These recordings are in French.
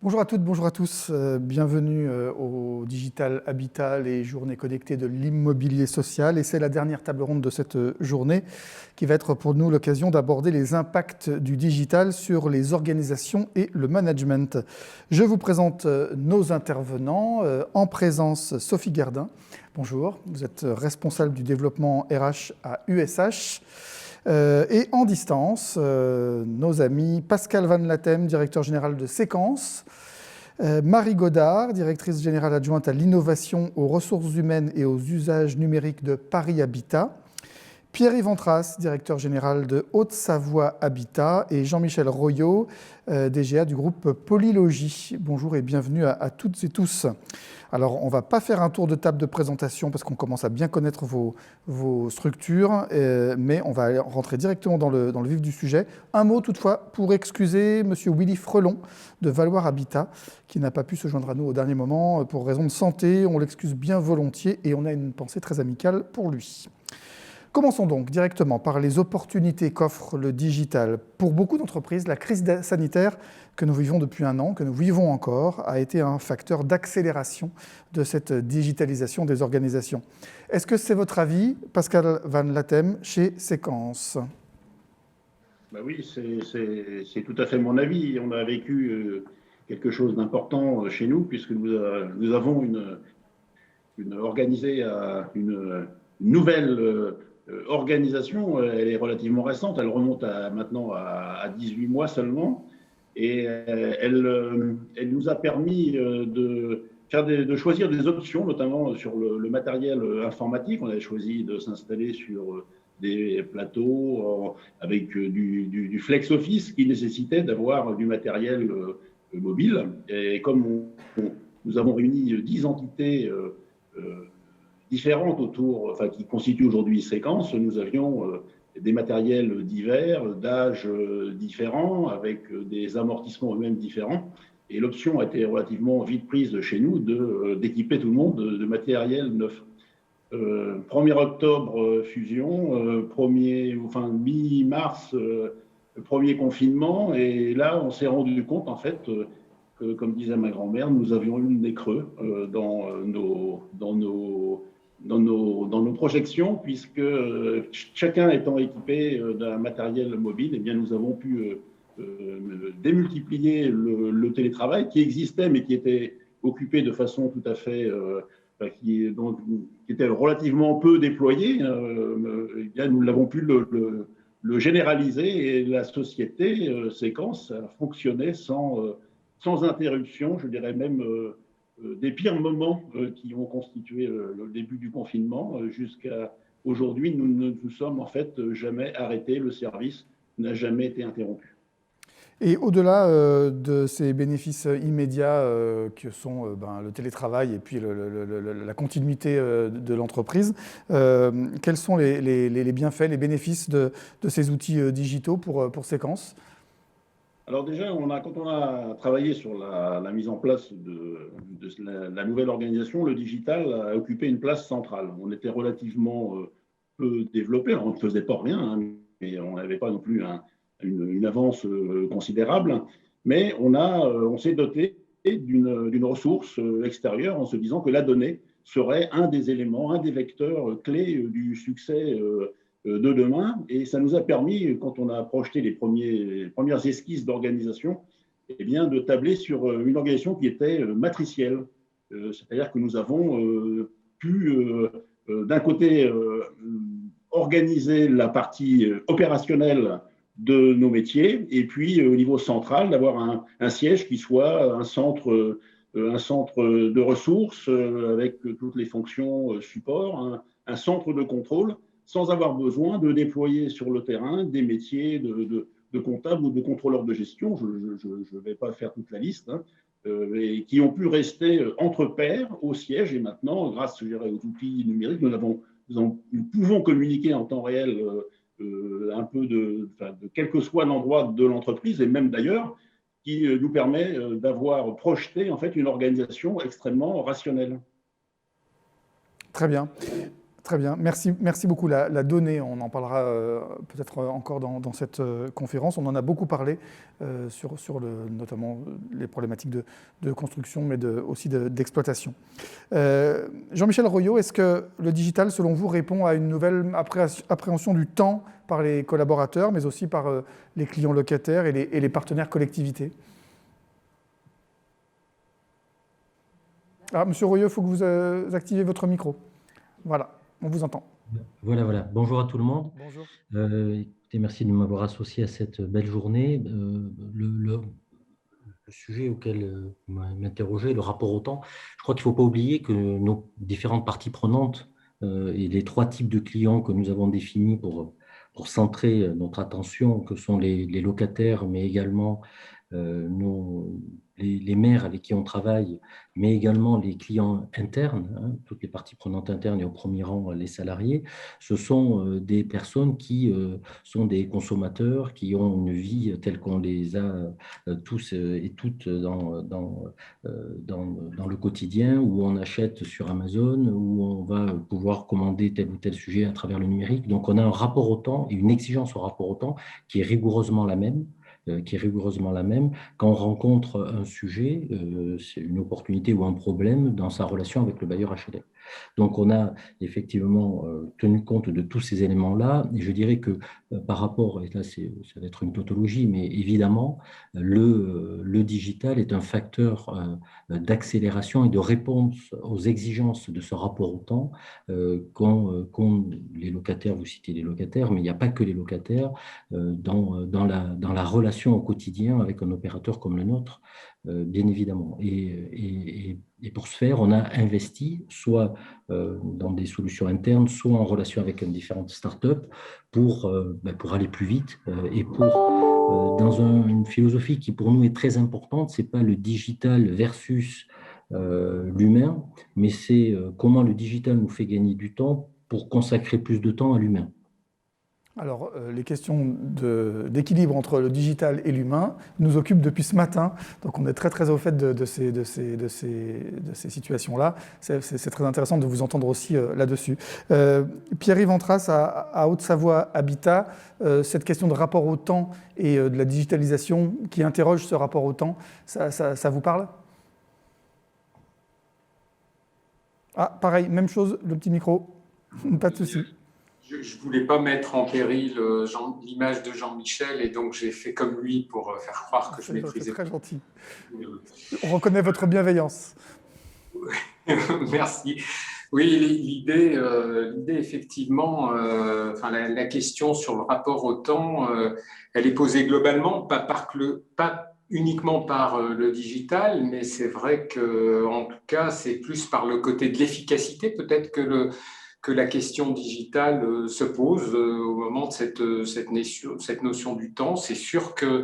Bonjour à toutes, bonjour à tous. Bienvenue au Digital Habitat, les journées connectées de l'immobilier social. Et c'est la dernière table ronde de cette journée qui va être pour nous l'occasion d'aborder les impacts du digital sur les organisations et le management. Je vous présente nos intervenants. En présence, Sophie Gerdin. Bonjour, vous êtes responsable du développement RH à USH. Et en distance, nos amis Pascal Van Latem, directeur général de Séquence, Marie Godard, directrice générale adjointe à l'innovation, aux ressources humaines et aux usages numériques de Paris Habitat, Pierre-Yves Antras, directeur général de Haute-Savoie Habitat, et Jean-Michel Royot, DGA du groupe Polylogie. Bonjour et bienvenue à toutes et tous. Alors, on ne va pas faire un tour de table de présentation parce qu'on commence à bien connaître vos structures, mais on va rentrer directement dans le vif du sujet. Un mot toutefois pour excuser M. Willy Frelon de Valoir Habitat, qui n'a pas pu se joindre à nous au dernier moment pour raison de santé. On l'excuse bien volontiers et on a une pensée très amicale pour lui. Commençons donc directement par les opportunités qu'offre le digital. Pour beaucoup d'entreprises, la crise sanitaire que nous vivons depuis un an, que nous vivons encore, a été un facteur d'accélération de cette digitalisation des organisations. Est-ce que c'est votre avis, Pascal Van Latem, chez Séquence ? Oui, c'est tout à fait mon avis. On a vécu quelque chose d'important chez nous, puisque nous avons organisé une nouvelle organisation. Elle est relativement récente, elle remonte maintenant à 18 mois seulement, et elle nous a permis de choisir des options, notamment sur le matériel informatique. On avait choisi de s'installer sur des plateaux avec du flex office qui nécessitait d'avoir du matériel mobile. Et comme nous avons réuni 10 entités différentes qui constituent aujourd'hui Séquence, nous avions des matériels divers, d'âges différents, avec des amortissements eux-mêmes différents. Et l'option a été relativement vite prise chez nous d'équiper tout le monde de matériel neuf. 1er octobre, fusion, mi-mars, premier confinement, et là on s'est rendu compte en fait que, comme disait ma grand-mère, nous avions eu des creux dans nos projections, puisque chacun étant équipé d'un matériel mobile, eh bien, nous avons pu démultiplier le télétravail qui existait mais qui était occupé de façon tout à fait qui était relativement peu déployé. Eh bien, nous l'avons pu le généraliser, et la société Séquence a fonctionné sans interruption, je dirais même des pires moments qui ont constitué le début du confinement jusqu'à aujourd'hui. Nous ne nous sommes en fait jamais arrêtés, le service n'a jamais été interrompu. Et au-delà de ces bénéfices immédiats que sont le télétravail et puis la continuité de l'entreprise, quels sont les bienfaits, les bénéfices de ces outils digitaux pour Séquence ? Alors déjà, quand on a travaillé sur la mise en place de la nouvelle organisation, le digital a occupé une place centrale. On était relativement peu développé, on ne faisait pas rien, hein, mais on n'avait pas non plus une avance considérable. Mais on s'est doté d'une ressource extérieure en se disant que la donnée serait un des éléments, un des vecteurs clés du succès de demain. Et ça nous a permis, quand on a projeté les premières esquisses d'organisation, eh bien, de tabler sur une organisation qui était matricielle. C'est-à-dire que nous avons pu, d'un côté, organiser la partie opérationnelle de nos métiers, et puis au niveau central, d'avoir un siège qui soit un centre de ressources avec toutes les fonctions support, un centre de contrôle, sans avoir besoin de déployer sur le terrain des métiers de comptables ou de contrôleurs de gestion, je ne vais pas faire toute la liste, hein, et qui ont pu rester entre pairs au siège. Et maintenant, grâce aux outils numériques, nous pouvons communiquer en temps réel un peu de quel que soit l'endroit de l'entreprise, et même d'ailleurs, qui nous permet d'avoir projeté en fait une organisation extrêmement rationnelle. Très bien. Très bien, merci beaucoup. La donnée, on en parlera peut-être encore dans cette conférence. On en a beaucoup parlé notamment les problématiques de construction, mais aussi d'exploitation. Jean-Michel Royot, est-ce que le digital, selon vous, répond à une nouvelle appréhension du temps par les collaborateurs, mais aussi par les clients locataires et les partenaires collectivités? Ah, Monsieur Royot, il faut que vous activez votre micro. Voilà. On vous entend. Voilà. Bonjour à tout le monde. Bonjour. Écoutez, merci de m'avoir associé à cette belle journée. Le sujet auquel vous m'interrogez, le rapport au temps, je crois qu'il ne faut pas oublier que nos différentes parties prenantes et les 3 types de clients que nous avons définis pour centrer notre attention, que sont les locataires, mais également les maires avec qui on travaille, mais également les clients internes, toutes les parties prenantes internes et au premier rang les salariés, ce sont des personnes qui sont des consommateurs, qui ont une vie telle qu'on les a tous et toutes dans le quotidien, où on achète sur Amazon, où on va pouvoir commander tel ou tel sujet à travers le numérique. Donc on a un rapport au temps et une exigence au rapport au temps qui est rigoureusement la même. Quand on rencontre un sujet, c'est une opportunité ou un problème dans sa relation avec le bailleur HLM. Donc, on a effectivement tenu compte de tous ces éléments-là. Et je dirais que par rapport, et là, ça va être une tautologie, mais évidemment, le digital est un facteur d'accélération et de réponse aux exigences de ce rapport au temps qu'ont les locataires, vous citez les locataires, mais il n'y a pas que les locataires, dans la relation au quotidien avec un opérateur comme le nôtre, bien évidemment. Et pour ce faire, on a investi soit dans des solutions internes, soit en relation avec différentes startups pour aller plus vite et dans une philosophie qui pour nous est très importante. C'est pas le digital versus l'humain, mais c'est comment le digital nous fait gagner du temps pour consacrer plus de temps à l'humain. Alors, les questions d'équilibre entre le digital et l'humain nous occupent depuis ce matin, donc on est très au fait de ces situations-là. C'est très intéressant de vous entendre aussi là-dessus. Pierre-Yves Antras, à Haute-Savoie Habitat, cette question de rapport au temps et de la digitalisation qui interroge ce rapport au temps, ça vous parle? Ah, pareil, même chose, le petit micro, pas de souci. Je ne voulais pas mettre en péril l'image de Jean-Michel et donc j'ai fait comme lui pour faire croire que je maîtrisais. C'est très gentil. On reconnaît votre bienveillance. Merci. Oui, l'idée effectivement, la question sur le rapport au temps, elle est posée globalement, pas uniquement par le digital, mais c'est vrai qu'en tout cas, c'est plus par le côté de l'efficacité peut-être que la question digitale se pose au moment de cette notion du temps. C'est sûr que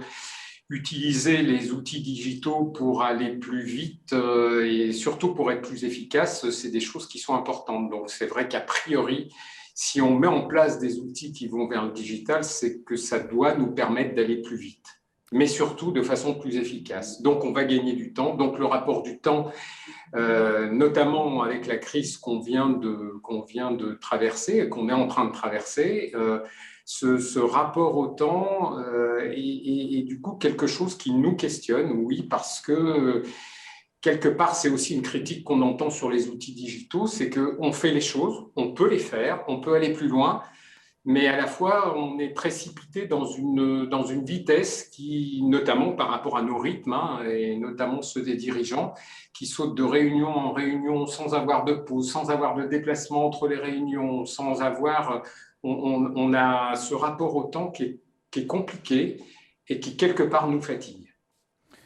utiliser les outils digitaux pour aller plus vite et surtout pour être plus efficace, c'est des choses qui sont importantes. Donc, c'est vrai qu'a priori, si on met en place des outils qui vont vers le digital, c'est que ça doit nous permettre d'aller plus vite, mais surtout de façon plus efficace. Donc, on va gagner du temps. Donc, le rapport du temps, notamment avec la crise qu'on vient de traverser, qu'on est en train de traverser, ce rapport au temps est du coup quelque chose qui nous questionne, oui, parce que quelque part, c'est aussi une critique qu'on entend sur les outils digitaux, c'est qu'on fait les choses, on peut les faire, on peut aller plus loin, mais à la fois, on est précipité dans une vitesse qui, notamment par rapport à nos rythmes, et notamment ceux des dirigeants, qui sautent de réunion en réunion sans avoir de pause, sans avoir de déplacement entre les réunions, sans avoir... On a ce rapport au temps qui est compliqué et qui, quelque part, nous fatigue.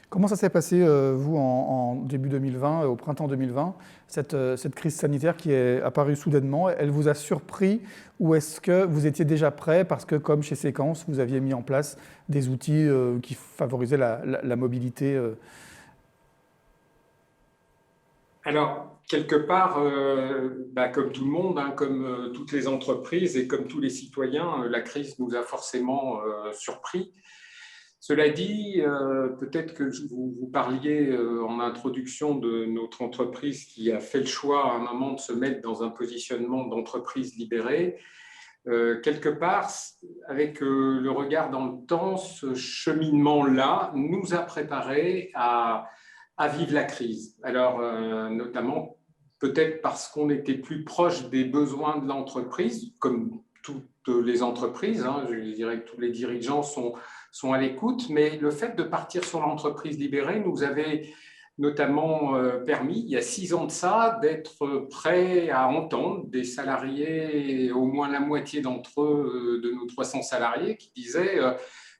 Comment ça s'est passé, vous, en début 2020, au printemps 2020, cette crise sanitaire qui est apparue soudainement? Elle vous a surpris ou est-ce que vous étiez déjà prêt parce que, comme chez Séquence, vous aviez mis en place des outils qui favorisaient la mobilité Alors, quelque part, comme tout le monde, comme toutes les entreprises et comme tous les citoyens, la crise nous a forcément surpris. Cela dit, peut-être que vous parliez en introduction de notre entreprise qui a fait le choix à un moment de se mettre dans un positionnement d'entreprise libérée. Quelque part, avec le regard dans le temps, ce cheminement-là nous a préparés à vivre la crise. Alors, notamment, peut-être parce qu'on était plus proche des besoins de l'entreprise, comme toutes les entreprises, hein, je dirais que tous les dirigeants sont à l'écoute, mais le fait de partir sur l'entreprise libérée nous avait notamment permis, il y a 6 ans de ça, d'être prêt à entendre des salariés, au moins la moitié d'entre eux, de nos 300 salariés, qui disaient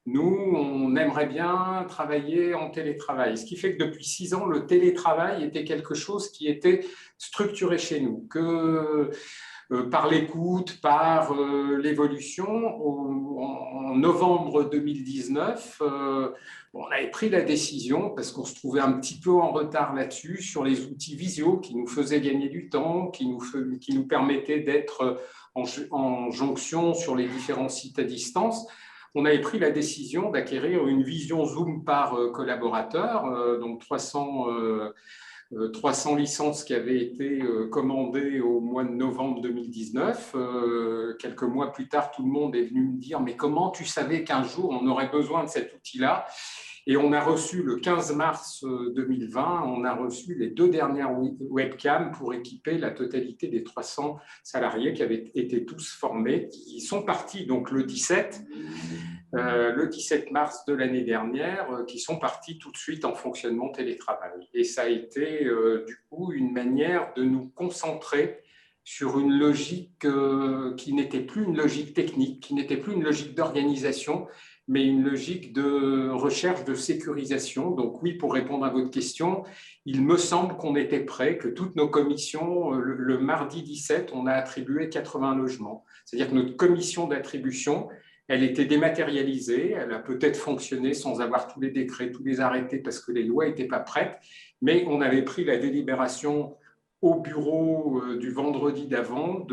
nous, on aimerait bien travailler en télétravail. Ce qui fait que depuis 6 ans, le télétravail était quelque chose qui était structuré chez nous, que par l'écoute, par l'évolution. En novembre 2019, on avait pris la décision, parce qu'on se trouvait un petit peu en retard là-dessus, sur les outils visio qui nous faisaient gagner du temps, qui nous permettaient d'être en jonction sur les différents sites à distance. On avait pris la décision d'acquérir une vision Zoom par collaborateur, donc 300 licences qui avaient été commandées au mois de novembre 2019. Quelques mois plus tard, tout le monde est venu me dire « Mais comment tu savais qu'un jour, on aurait besoin de cet outil-là » Et on a reçu le 15 mars 2020, on a reçu les 2 dernières webcams pour équiper la totalité des 300 salariés qui avaient été tous formés, qui sont partis donc le 17 mars de l'année dernière, qui sont partis tout de suite en fonctionnement télétravail. Et ça a été du coup une manière de nous concentrer sur une logique qui n'était plus une logique technique, qui n'était plus une logique d'organisation, mais une logique de recherche de sécurisation. Donc oui, pour répondre à votre question, il me semble qu'on était prêt, que toutes nos commissions, le mardi 17, on a attribué 80 logements. C'est-à-dire que notre commission d'attribution, elle était dématérialisée, elle a peut-être fonctionné sans avoir tous les décrets, tous les arrêtés, parce que les lois n'étaient pas prêtes, mais on avait pris la délibération au bureau du vendredi d'avant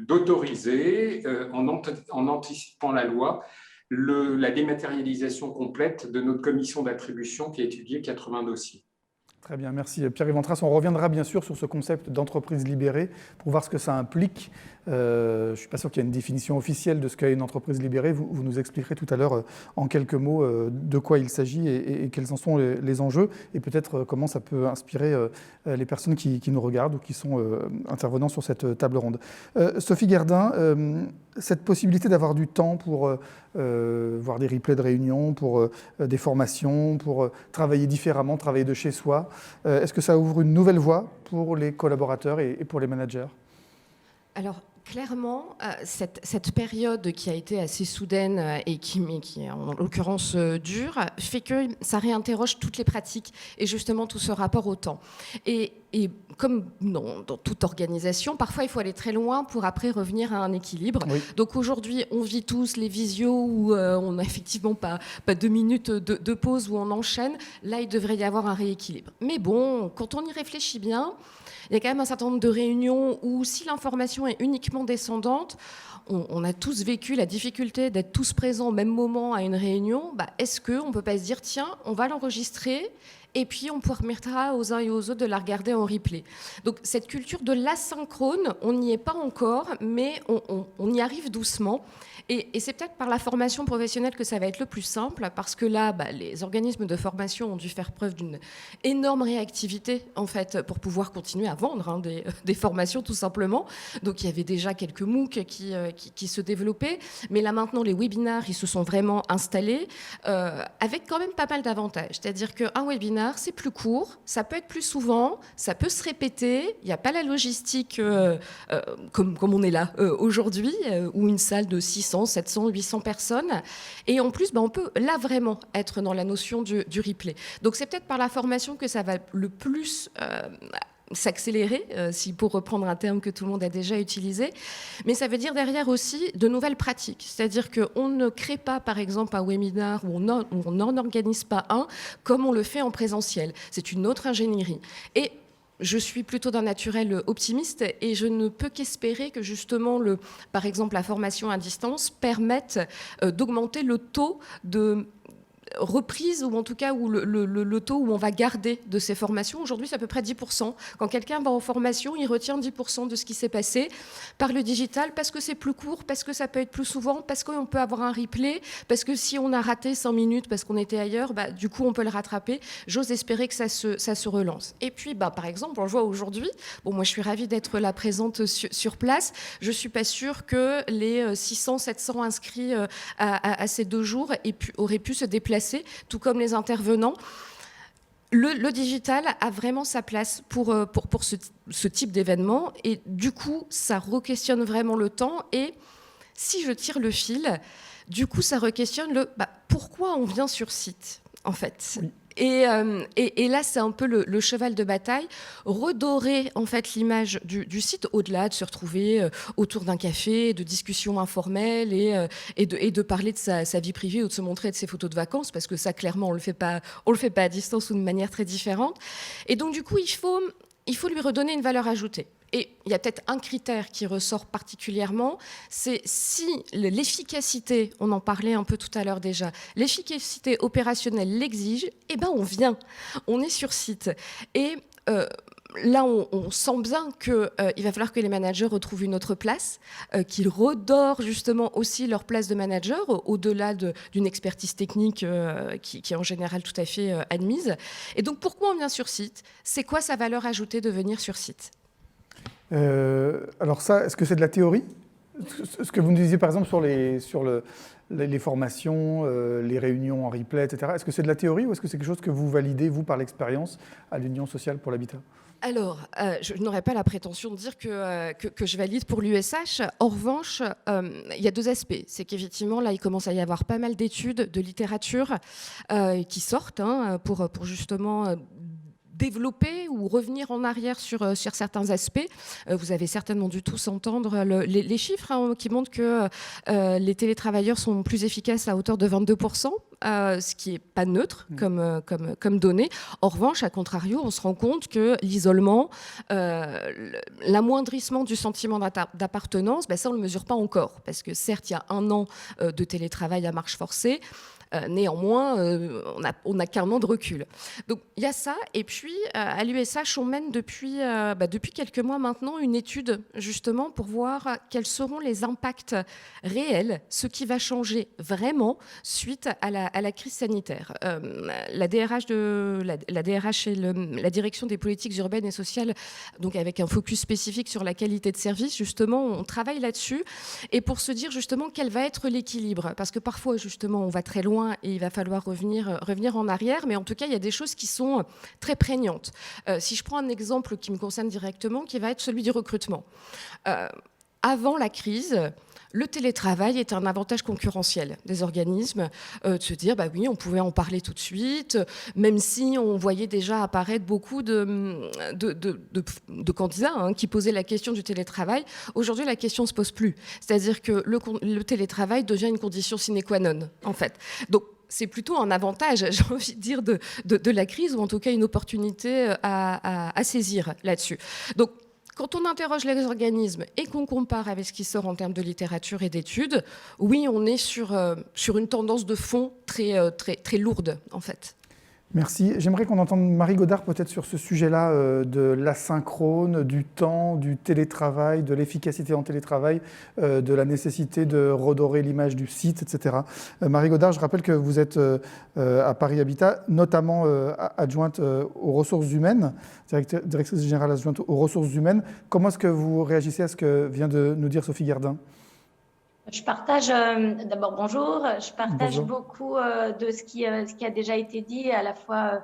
d'autoriser, en anticipant la loi, la dématérialisation complète de notre commission d'attribution qui a étudié 80 dossiers. Très bien, merci Pierre-Yves Antras. On reviendra bien sûr sur ce concept d'entreprise libérée pour voir ce que ça implique. Je ne suis pas sûr qu'il y ait une définition officielle de ce qu'est une entreprise libérée. Vous nous expliquerez tout à l'heure en quelques mots de quoi il s'agit et quels en sont les enjeux et peut-être comment ça peut inspirer les personnes qui nous regardent ou qui sont intervenants sur cette table ronde. Sophie Guerdin, cette possibilité d'avoir du temps pour voir des replays de réunions, pour des formations, pour travailler différemment, travailler de chez soi, est-ce que ça ouvre une nouvelle voie pour les collaborateurs et pour les managers ? Alors, clairement, cette période qui a été assez soudaine et qui en l'occurrence dure, fait que ça réinterroge toutes les pratiques et justement tout ce rapport au temps. Et comme dans toute organisation, parfois il faut aller très loin pour après revenir à un équilibre. Oui. Donc aujourd'hui, on vit tous les visios où on n'a effectivement pas 2 minutes de pause où on enchaîne. Là, il devrait y avoir un rééquilibre. Mais bon, quand on y réfléchit bien, il y a quand même un certain nombre de réunions où si l'information est uniquement descendante, on a tous vécu la difficulté d'être tous présents au même moment à une réunion. Est-ce qu'on ne peut pas se dire, tiens, on va l'enregistrer et puis on permettra aux uns et aux autres de la regarder en replay. Donc cette culture de l'asynchrone, on n'y est pas encore, mais on y arrive doucement. Et c'est peut-être par la formation professionnelle que ça va être le plus simple, parce que là, les organismes de formation ont dû faire preuve d'une énorme réactivité, en fait, pour pouvoir continuer à vendre des formations, tout simplement. Donc il y avait déjà quelques MOOC qui se développaient, mais là maintenant, les webinaires, ils se sont vraiment installés, avec quand même pas mal d'avantages. C'est-à-dire qu'un webinar, c'est plus court, ça peut être plus souvent, ça peut se répéter, il n'y a pas la logistique comme on est là aujourd'hui, où une salle de 600, 700, 800 personnes. Et en plus, on peut là vraiment être dans la notion du replay. Donc c'est peut-être par la formation que ça va le plus s'accélérer, si pour reprendre un terme que tout le monde a déjà utilisé. Mais ça veut dire derrière aussi de nouvelles pratiques. C'est-à-dire qu'on ne crée pas, par exemple, un webinar ou on n'en organise pas un comme on le fait en présentiel. C'est une autre ingénierie. Et je suis plutôt d'un naturel optimiste et je ne peux qu'espérer que justement, par exemple, la formation à distance permette d'augmenter le taux reprise, ou en tout cas où le taux où on va garder de ces formations. Aujourd'hui, c'est à peu près 10%. Quand quelqu'un va en formation, il retient 10% de ce qui s'est passé par le digital, parce que c'est plus court, parce que ça peut être plus souvent, parce qu'on peut avoir un replay, parce que si on a raté 5 minutes parce qu'on était ailleurs, du coup, on peut le rattraper. J'ose espérer que ça se relance. Et puis, par exemple, on le voit aujourd'hui, moi, je suis ravie d'être là présente sur place. Je ne suis pas sûre que les 600, 700 inscrits à ces 2 jours auraient pu se déplacer, tout comme les intervenants. Le digital a vraiment sa place pour ce type d'événement, et du coup, ça re-questionne vraiment le temps. Et si je tire le fil, du coup, ça re-questionne pourquoi on vient sur site, en fait. Oui. Et là, c'est un peu le cheval de bataille, redorer en fait l'image du site, au-delà de se retrouver autour d'un café, de discussions informelles et de parler de sa vie privée ou de se montrer de ses photos de vacances, parce que ça, clairement, on le fait pas à distance ou de manière très différente. Et donc, du coup, il faut lui redonner une valeur ajoutée. Et il y a peut-être un critère qui ressort particulièrement, c'est si l'efficacité, on en parlait un peu tout à l'heure déjà, l'efficacité opérationnelle l'exige, on vient, on est sur site. Et là, on sent bien qu'il va falloir que les managers retrouvent une autre place, qu'ils redorent justement aussi leur place de manager, au-delà d'une expertise technique qui est en général tout à fait admise. Et donc, pourquoi on vient sur site? C'est quoi sa valeur ajoutée de venir sur site? Alors ça, est-ce que c'est de la théorie? Ce que vous nous disiez par exemple sur les formations, les réunions en replay, etc. Est-ce que c'est de la théorie ou est-ce que c'est quelque chose que vous validez, vous, par l'expérience, à l'Union sociale pour l'habitat? Alors, je n'aurais pas la prétention de dire que je valide pour l'USH. En revanche, il y a 2 aspects. C'est qu'effectivement, là, il commence à y avoir pas mal d'études, de littérature qui sortent pour justement développer ou revenir en arrière sur certains aspects. Vous avez certainement dû tous entendre les chiffres qui montrent que les télétravailleurs sont plus efficaces à hauteur de 22%, ce qui n'est pas neutre comme donnée. En revanche, à contrario, on se rend compte que l'isolement, l'amoindrissement du sentiment d'appartenance, ça, on ne le mesure pas encore. Parce que certes, il y a 1 an de télétravail à marche forcée. Néanmoins, on a qu'un an de recul. Donc il y a ça. Et puis à l'USH, on mène depuis quelques mois maintenant une étude justement pour voir quels seront les impacts réels, ce qui va changer vraiment suite à la crise sanitaire. La DRH et la direction des politiques urbaines et sociales, donc avec un focus spécifique sur la qualité de service, justement, on travaille là-dessus. Et pour se dire justement quel va être l'équilibre, parce que parfois justement on va très loin et il va falloir revenir en arrière, mais en tout cas, il y a des choses qui sont très prégnantes. Si je prends un exemple qui me concerne directement, qui va être celui du recrutement. Avant la crise, le télétravail était un avantage concurrentiel des organismes, de se dire, oui, on pouvait en parler tout de suite, même si on voyait déjà apparaître beaucoup de candidats qui posaient la question du télétravail. Aujourd'hui, la question ne se pose plus. C'est-à-dire que le télétravail devient une condition sine qua non, en fait. Donc, c'est plutôt un avantage, j'ai envie de dire, de la crise, ou en tout cas une opportunité à saisir là-dessus. Donc, quand on interroge les organismes et qu'on compare avec ce qui sort en termes de littérature et d'études, oui, on est sur une tendance de fond très, très, très lourde, en fait. Merci. J'aimerais qu'on entende Marie Godard peut-être sur ce sujet-là de l'asynchrone, du temps, du télétravail, de l'efficacité en télétravail, de la nécessité de redorer l'image du site, etc. Marie Godard, je rappelle que vous êtes à Paris Habitat, notamment adjointe aux ressources humaines, directrice générale adjointe aux ressources humaines. Comment est-ce que vous réagissez à ce que vient de nous dire Sophie Gardin ? Je partage, d'abord bonjour, je partage beaucoup de ce qui a déjà été dit à la fois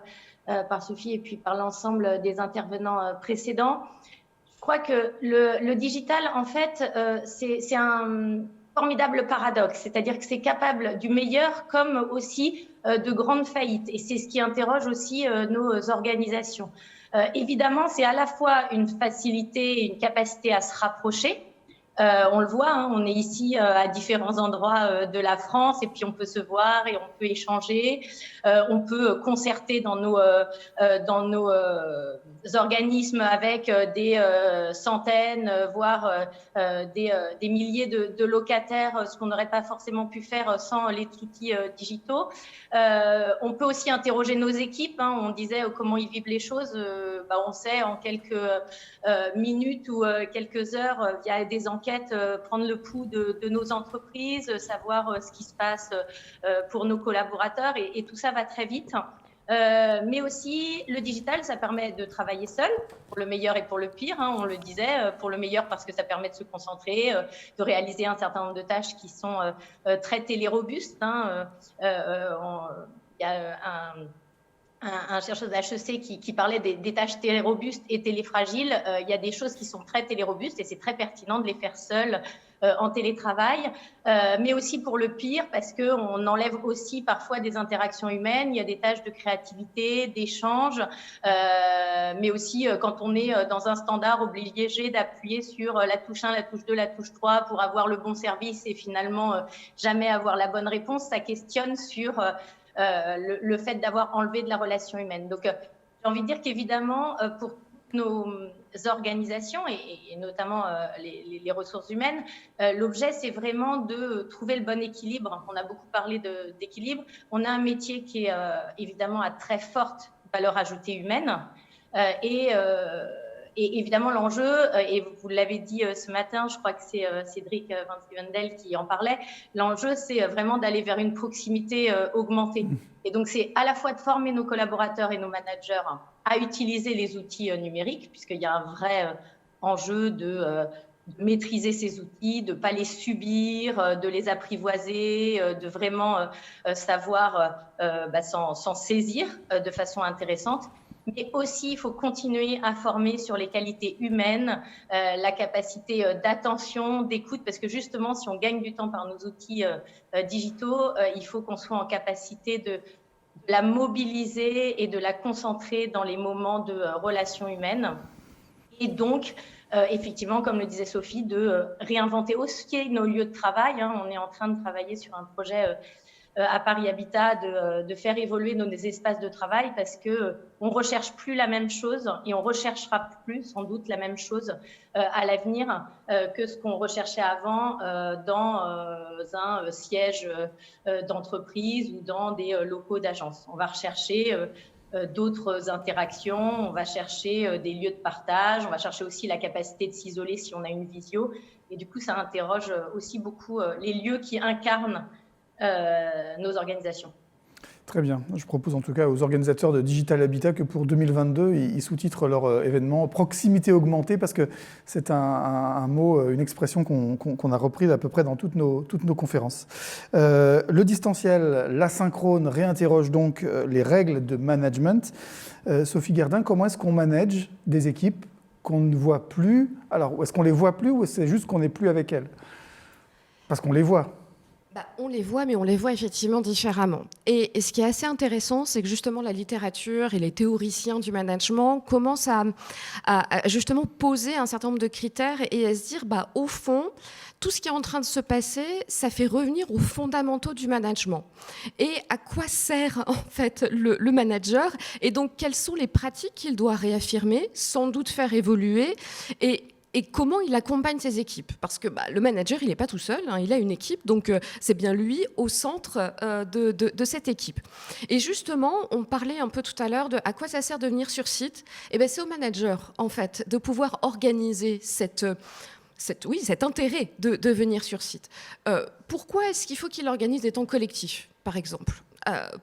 par Sophie et puis par l'ensemble des intervenants précédents. Je crois que le digital, en fait, c'est un formidable paradoxe, c'est-à-dire que c'est capable du meilleur comme aussi de grandes faillites, et c'est ce qui interroge aussi nos organisations. Évidemment, c'est à la fois une facilité, une capacité à se rapprocher, On le voit, hein, on est ici à différents endroits de la France et puis on peut se voir et on peut échanger. On peut concerter dans nos organismes avec des centaines, voire des milliers de locataires, ce qu'on n'aurait pas forcément pu faire sans les outils digitaux. On peut aussi interroger nos équipes. Hein, on disait comment ils vivent les choses. On sait en quelques minutes ou quelques heures via des enquêtes prendre le pouls de nos entreprises, savoir ce qui se passe pour nos collaborateurs et tout ça va très vite. Mais aussi, le digital, ça permet de travailler seul, pour le meilleur et pour le pire, hein, on le disait, pour le meilleur parce que ça permet de se concentrer, de réaliser un certain nombre de tâches qui sont très télérobustes. Hein, y a un chercheur de HEC qui parlait des tâches télérobustes et téléfragiles. Il y a des choses qui sont très télérobustes et c'est très pertinent de les faire seules en télétravail, mais aussi pour le pire parce qu'on enlève aussi parfois des interactions humaines. Il y a des tâches de créativité, d'échange, mais aussi quand on est dans un standard obligé d'appuyer sur la touche 1, la touche 2, la touche 3 pour avoir le bon service et finalement jamais avoir la bonne réponse, ça questionne sur le fait d'avoir enlevé de la relation humaine. Donc, j'ai envie de dire qu'évidemment, pour nos organisations et notamment les ressources humaines, l'objet, c'est vraiment de trouver le bon équilibre. On a beaucoup parlé d'équilibre. On a un métier qui est évidemment à très forte valeur ajoutée humaine et évidemment, l'enjeu, et vous l'avez dit ce matin, je crois que c'est Cédric Van Stevendel qui en parlait, l'enjeu, c'est vraiment d'aller vers une proximité augmentée. Et donc, c'est à la fois de former nos collaborateurs et nos managers à utiliser les outils numériques, puisqu'il y a un vrai enjeu de maîtriser ces outils, de ne pas les subir, de les apprivoiser, de vraiment savoir s'en saisir de façon intéressante. Mais aussi, il faut continuer à former sur les qualités humaines, la capacité d'attention, d'écoute, parce que justement, si on gagne du temps par nos outils digitaux, il faut qu'on soit en capacité de la mobiliser et de la concentrer dans les moments de relations humaines. Et donc, effectivement, comme le disait Sophie, de réinventer aussi nos lieux de travail. Hein. On est en train de travailler sur un projet à Paris Habitat de faire évoluer nos espaces de travail parce que on recherche plus la même chose et on recherchera plus sans doute la même chose à l'avenir que ce qu'on recherchait avant dans un siège d'entreprise ou dans des locaux d'agence. On va rechercher d'autres interactions, on va chercher des lieux de partage, on va chercher aussi la capacité de s'isoler si on a une visio et du coup ça interroge aussi beaucoup les lieux qui incarnent nos organisations. Très bien. Je propose en tout cas aux organisateurs de Digital Habitat que pour 2022, ils sous-titrent leur événement « Proximité augmentée » parce que c'est un mot, une expression qu'on a reprise à peu près dans toutes nos conférences. Le distanciel, l'asynchrone réinterroge donc les règles de management. Sophie Gerdin, comment est-ce qu'on manage des équipes qu'on ne voit plus? Alors, est-ce qu'on les voit plus ou c'est juste qu'on n'est plus avec elles? Parce qu'on les voit. On les voit, mais on les voit effectivement différemment. Et ce qui est assez intéressant, c'est que justement la littérature et les théoriciens du management commencent à justement poser un certain nombre de critères et à se dire, au fond, tout ce qui est en train de se passer, ça fait revenir aux fondamentaux du management. Et à quoi sert en fait le manager? Et donc, quelles sont les pratiques qu'il doit réaffirmer, sans doute faire évoluer et comment il accompagne ses équipes. Parce que le manager, il n'est pas tout seul, hein, il a une équipe, donc c'est bien lui au centre de cette équipe. Et justement, on parlait un peu tout à l'heure de à quoi ça sert de venir sur site. Et bien, c'est au manager, en fait, de pouvoir organiser cet intérêt de venir sur site. Pourquoi est-ce qu'il faut qu'il organise des temps collectifs, par exemple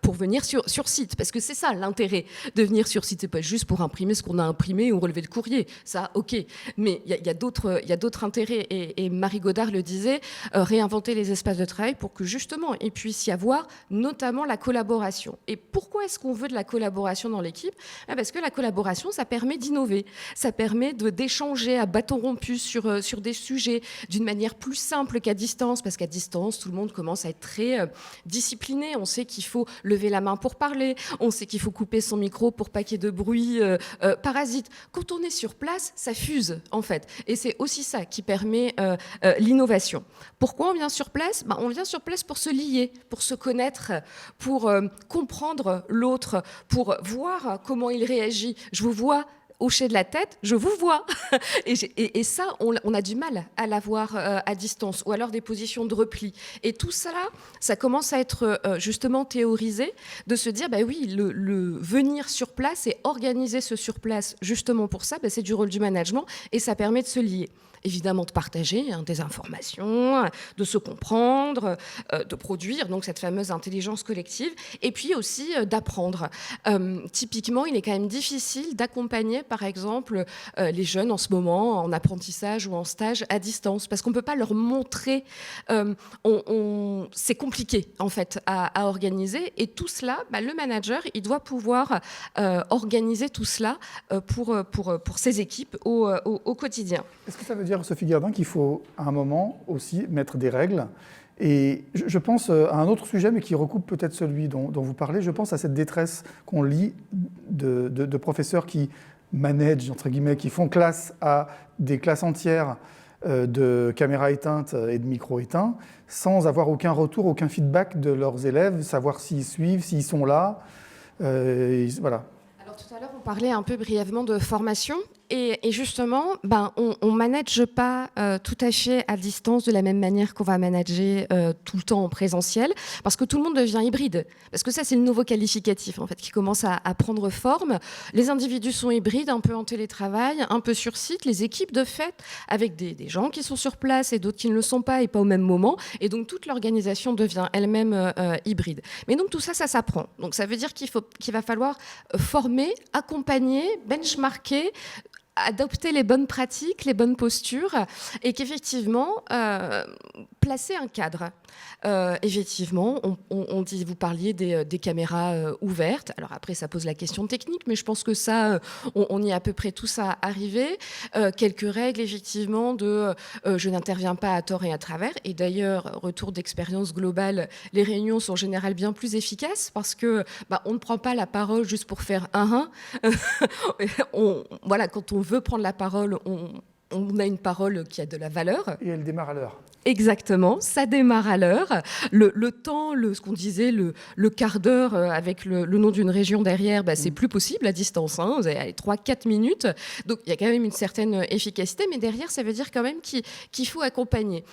pour venir sur site, parce que c'est ça l'intérêt de venir sur site, c'est pas juste pour imprimer ce qu'on a imprimé ou relever le courrier, ça ok, mais il y a d'autres intérêts et Marie Godard le disait, réinventer les espaces de travail pour que justement il puisse y avoir notamment la collaboration. Et pourquoi est-ce qu'on veut de la collaboration dans l'équipe? Parce que la collaboration, ça permet d'innover, ça permet d'échanger à bâton rompu sur des sujets d'une manière plus simple qu'à distance, parce qu'à distance tout le monde commence à être très discipliné, on sait qu'il faut lever la main pour parler, on sait qu'il faut couper son micro pour pas qu'il y ait de bruit parasite. Quand on est sur place, ça fuse en fait. Et c'est aussi ça qui permet l'innovation. Pourquoi on vient sur place ? On vient sur place pour se lier, pour se connaître, pour comprendre l'autre, pour voir comment il réagit. Je vous vois hocher de la tête, je vous vois. Et ça, on a du mal à l'avoir à distance, ou alors des positions de repli. Et tout ça, ça commence à être justement théorisé, de se dire, oui, le venir sur place et organiser ce sur place, justement pour ça, c'est du rôle du management, et ça permet de se lier. Évidemment de partager des informations, de se comprendre, de produire donc cette fameuse intelligence collective, et puis aussi d'apprendre. Typiquement, il est quand même difficile d'accompagner, par exemple, les jeunes en ce moment en apprentissage ou en stage à distance, parce qu'on ne peut pas leur montrer. C'est compliqué, en fait, à organiser. Et tout cela, le manager, il doit pouvoir organiser tout cela pour ses équipes au quotidien. Est-ce que ça veut dire, Sophie Gardin, qu'il faut à un moment aussi mettre des règles ? Et je pense à un autre sujet, mais qui recoupe peut-être celui dont vous parlez. Je pense à cette détresse qu'on lit de professeurs qui managent, entre guillemets, qui font classe à des classes entières de caméras éteintes et de micros éteints, sans avoir aucun retour, aucun feedback de leurs élèves, savoir s'ils suivent, s'ils sont là. Voilà. Alors tout à l'heure, on parlait un peu brièvement de formation. Et justement, on ne manage pas tout à fait à distance de la même manière qu'on va manager tout le temps en présentiel, parce que tout le monde devient hybride. Parce que ça, c'est le nouveau qualificatif en fait, qui commence à prendre forme. Les individus sont hybrides, un peu en télétravail, un peu sur site. Les équipes, de fait, avec des gens qui sont sur place et d'autres qui ne le sont pas et pas au même moment. Et donc, toute l'organisation devient elle-même hybride. Mais donc, tout ça, ça s'apprend. Donc, ça veut dire qu'il va falloir former, accompagner, benchmarker, adopter les bonnes pratiques, les bonnes postures, et qu'effectivement, placer un cadre. Effectivement, on dit, vous parliez des caméras ouvertes. Alors après, ça pose la question technique, mais je pense que ça, on y est à peu près tous à arriver. Quelques règles, effectivement, de je n'interviens pas à tort et à travers. Et d'ailleurs, retour d'expérience globale, les réunions sont en général bien plus efficaces parce que on ne prend pas la parole juste pour faire un. Voilà, quand on veut prendre la parole, on a une parole qui a de la valeur. Et elle démarre à l'heure. Exactement, ça démarre à l'heure. Le temps, ce qu'on disait, le quart d'heure avec le nom d'une région derrière, c'est plus possible à distance. Vous avez 3-4 minutes. Donc, il y a quand même une certaine efficacité, mais derrière, ça veut dire quand même qu'il faut accompagner.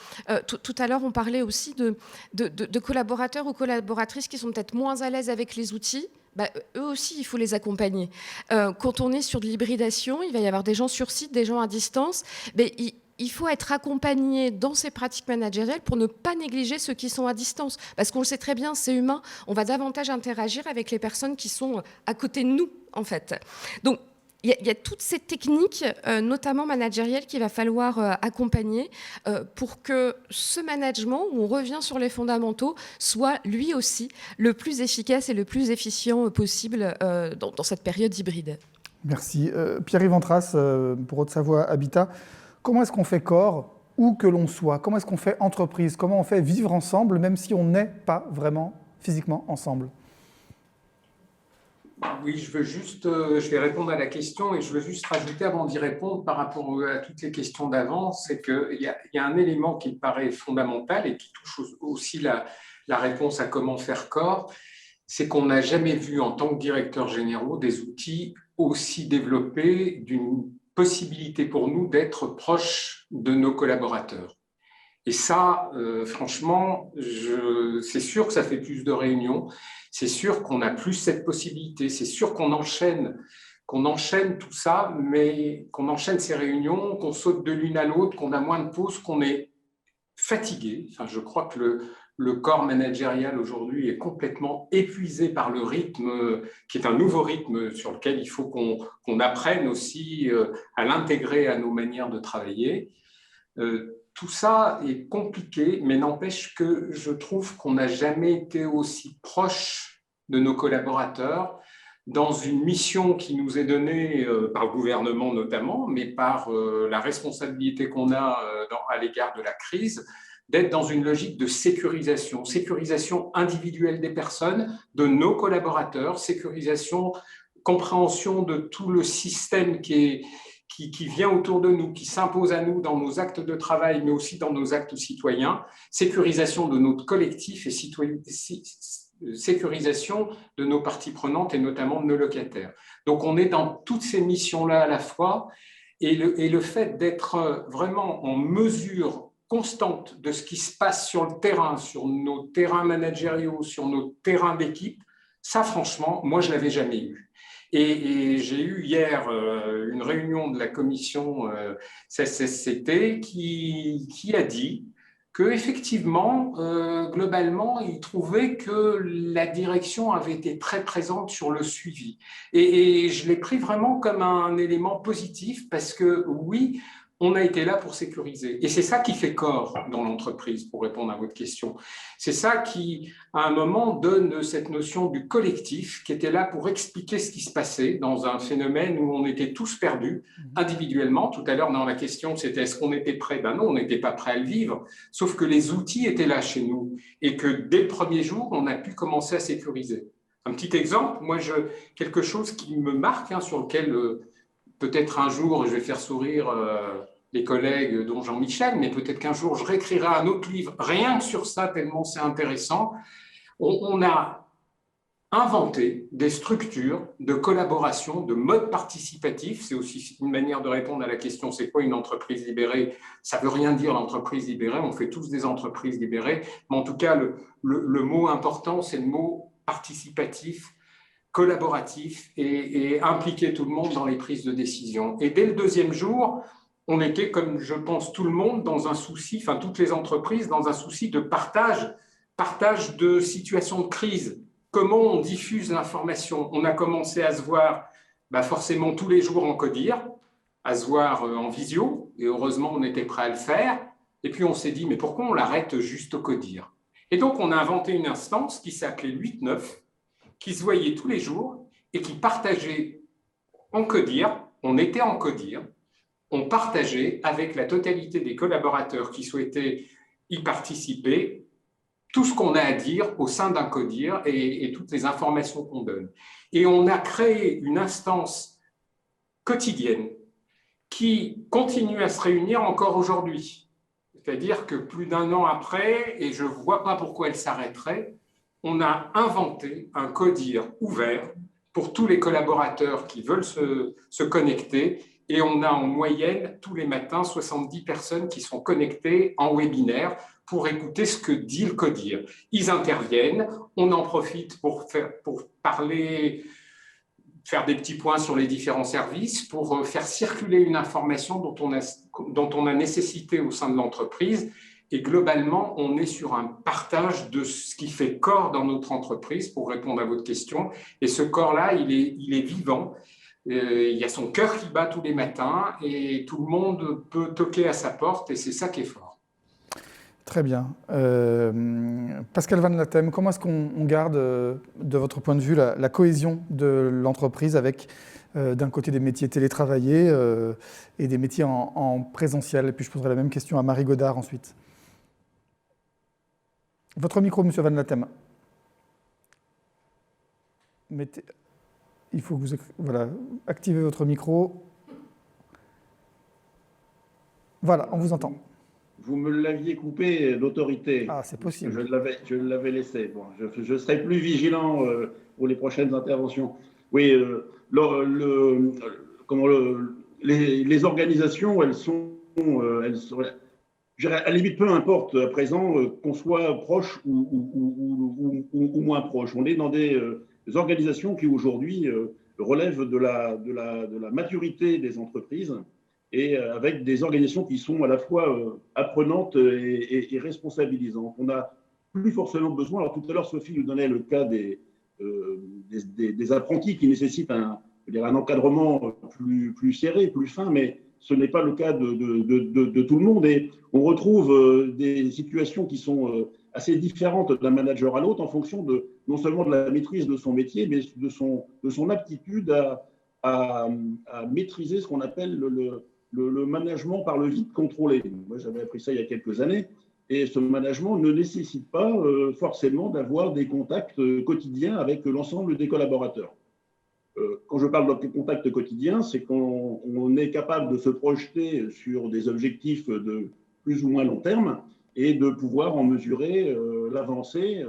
Tout à l'heure, on parlait aussi de collaborateurs ou collaboratrices qui sont peut-être moins à l'aise avec les outils. Eux aussi, il faut les accompagner. Quand on est sur de l'hybridation, il va y avoir des gens sur site, des gens à distance. Il faut être accompagné dans ces pratiques managériales pour ne pas négliger ceux qui sont à distance. Parce qu'on le sait très bien, c'est humain. On va davantage interagir avec les personnes qui sont à côté de nous, en fait. Donc, il y a toutes ces techniques, notamment managériales, qu'il va falloir accompagner pour que ce management, où on revient sur les fondamentaux, soit lui aussi le plus efficace et le plus efficient possible dans cette période hybride. Merci. Pierre-Yves Antras, pour Haute-Savoie Habitat. Comment est-ce qu'on fait corps, où que l'on soit ? Comment est-ce qu'on fait entreprise ? Comment on fait vivre ensemble, même si on n'est pas vraiment physiquement ensemble ? Oui, je vais répondre à la question et je veux juste rajouter avant d'y répondre par rapport à toutes les questions d'avant, c'est qu'il y a un élément qui me paraît fondamental et qui touche aussi la réponse à comment faire corps, c'est qu'on n'a jamais vu en tant que directeur généraux des outils aussi développés d'une possibilité pour nous d'être proches de nos collaborateurs. Et ça, franchement, c'est sûr que ça fait plus de réunions, c'est sûr qu'on a plus cette possibilité, c'est sûr qu'on enchaîne tout ça, mais qu'on enchaîne ces réunions, qu'on saute de l'une à l'autre, qu'on a moins de pauses, qu'on est fatigué. Enfin, je crois que le corps managérial aujourd'hui est complètement épuisé par le rythme, qui est un nouveau rythme sur lequel il faut qu'on apprenne aussi à l'intégrer à nos manières de travailler. Tout ça est compliqué, mais n'empêche que je trouve qu'on n'a jamais été aussi proche de nos collaborateurs dans une mission qui nous est donnée par le gouvernement notamment, mais par la responsabilité qu'on a à l'égard de la crise, d'être dans une logique de sécurisation individuelle des personnes, de nos collaborateurs, sécurisation, compréhension de tout le système qui vient autour de nous, qui s'impose à nous dans nos actes de travail, mais aussi dans nos actes citoyens, sécurisation de notre collectif et sécurisation de nos parties prenantes et notamment de nos locataires. Donc on est dans toutes ces missions-là à la fois, et le fait d'être vraiment en mesure constante de ce qui se passe sur le terrain, sur nos terrains managériaux, sur nos terrains d'équipe, ça franchement, moi je ne l'avais jamais eu. Et j'ai eu hier une réunion de la commission CSCT qui a dit qu'effectivement, globalement, il trouvait que la direction avait été très présente sur le suivi. Et je l'ai pris vraiment comme un élément positif parce que oui, on a été là pour sécuriser. Et c'est ça qui fait corps dans l'entreprise, pour répondre à votre question. C'est ça qui, à un moment, donne cette notion du collectif qui était là pour expliquer ce qui se passait dans un phénomène où on était tous perdus individuellement. Tout à l'heure, dans la question, c'était est-ce qu'on était prêt? Ben non, on n'était pas prêt à le vivre, sauf que les outils étaient là chez nous et que dès le premier jour, on a pu commencer à sécuriser. Un petit exemple, moi, quelque chose qui me marque, sur lequel peut-être un jour je vais faire sourire les collègues dont Jean-Michel, mais peut-être qu'un jour je réécrirai un autre livre rien que sur ça, tellement c'est intéressant. On a inventé des structures de collaboration, de mode participatif. C'est aussi une manière de répondre à la question, c'est quoi une entreprise libérée? Ça ne veut rien dire l'entreprise libérée, on fait tous des entreprises libérées, mais en tout cas, le mot important, c'est le mot participatif, collaboratif et impliquer tout le monde dans les prises de décision. Et dès le deuxième jour, on était, comme je pense tout le monde, dans un souci, toutes les entreprises, dans un souci de partage de situations de crise. Comment on diffuse l'information? On a commencé à se voir forcément tous les jours en CODIR, à se voir en visio, et heureusement on était prêt à le faire. Et puis on s'est dit, mais pourquoi on l'arrête juste au CODIR? Et donc on a inventé une instance qui s'appelait 8-9, qui se voyaient tous les jours et qui partageaient en CODIR, on était en CODIR, on partageait avec la totalité des collaborateurs qui souhaitaient y participer tout ce qu'on a à dire au sein d'un CODIR et toutes les informations qu'on donne. Et on a créé une instance quotidienne qui continue à se réunir encore aujourd'hui. C'est-à-dire que plus d'un an après, et je ne vois pas pourquoi elle s'arrêterait, on a inventé un CODIR ouvert pour tous les collaborateurs qui veulent se connecter et on a en moyenne tous les matins 70 personnes qui sont connectées en webinaire pour écouter ce que dit le CODIR. Ils interviennent, on en profite pour parler, faire des petits points sur les différents services, pour faire circuler une information dont on a nécessité au sein de l'entreprise. Et globalement, on est sur un partage de ce qui fait corps dans notre entreprise, pour répondre à votre question. Et ce corps-là, il est vivant. Il y a son cœur qui bat tous les matins et tout le monde peut toquer à sa porte et c'est ça qui est fort. Très bien. Pascal Van Latem, comment est-ce qu'on garde, de votre point de vue, la cohésion de l'entreprise avec d'un côté des métiers télétravaillés et des métiers en présentiel? Et puis je poserai la même question à Marie Godard ensuite. Votre micro, Monsieur Van Latem. Il faut que vous activez votre micro. Voilà, on vous entend. Vous me l'aviez coupé d'autorité. Ah, c'est possible. Je l'avais laissé. Bon, je serai plus vigilant pour les prochaines interventions. Oui, les organisations, elles sont à la limite, peu importe à présent qu'on soit proche ou moins proche. On est dans des organisations qui aujourd'hui relèvent de la maturité des entreprises et avec des organisations qui sont à la fois apprenantes et responsabilisantes. On n'a plus forcément besoin. Alors tout à l'heure, Sophie nous donnait le cas des apprentis qui nécessitent un encadrement plus serré, plus fin, mais ce n'est pas le cas de tout le monde. Et on retrouve des situations qui sont assez différentes d'un manager à l'autre en fonction non seulement de la maîtrise de son métier, mais de son aptitude à maîtriser ce qu'on appelle le management par le vide contrôlé. Moi, j'avais appris ça il y a quelques années. Et ce management ne nécessite pas forcément d'avoir des contacts quotidiens avec l'ensemble des collaborateurs. Quand je parle de contacts quotidiens, c'est qu'on est capable de se projeter sur des objectifs de plus ou moins long terme et de pouvoir en mesurer l'avancée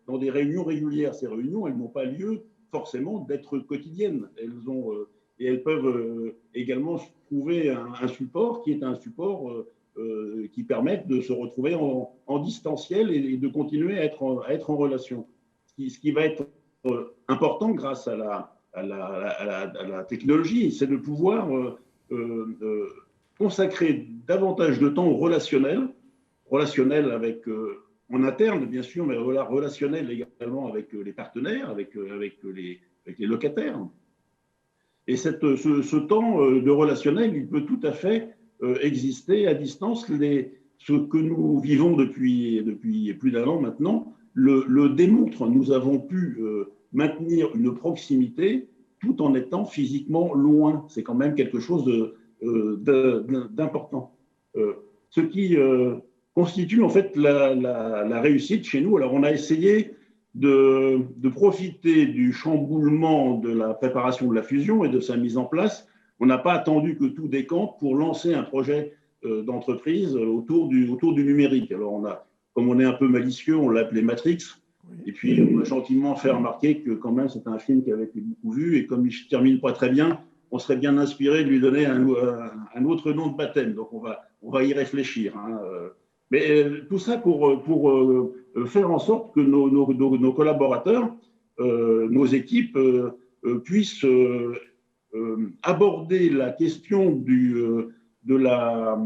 dans des réunions régulières. Ces réunions, elles n'ont pas lieu forcément d'être quotidiennes. Et elles peuvent également trouver un support qui est un support qui permette de se retrouver en distanciel et de continuer à être en relation. Ce qui va être important grâce à la technologie, c'est de pouvoir consacrer davantage de temps au relationnel avec, en interne bien sûr, mais relationnel également avec les partenaires, avec les locataires. Et ce temps de relationnel, il peut tout à fait exister à distance. Ce que nous vivons depuis plus d'un an maintenant le démontre. Nous avons pu maintenir une proximité tout en étant physiquement loin. C'est quand même quelque chose d'important. Ce qui constitue en fait la réussite chez nous. Alors on a essayé de profiter du chamboulement de la préparation de la fusion et de sa mise en place. On n'a pas attendu que tout décante pour lancer un projet d'entreprise autour du numérique. Alors comme on est un peu malicieux, on l'a appelé Matrix. Et puis on a gentiment fait remarquer que quand même c'est un film qui avait été beaucoup vu et comme il ne termine pas très bien, on serait bien inspiré de lui donner un autre nom de baptême. Donc on va y réfléchir. Hein. Mais tout ça pour faire en sorte que nos collaborateurs, nos équipes puissent aborder la question de la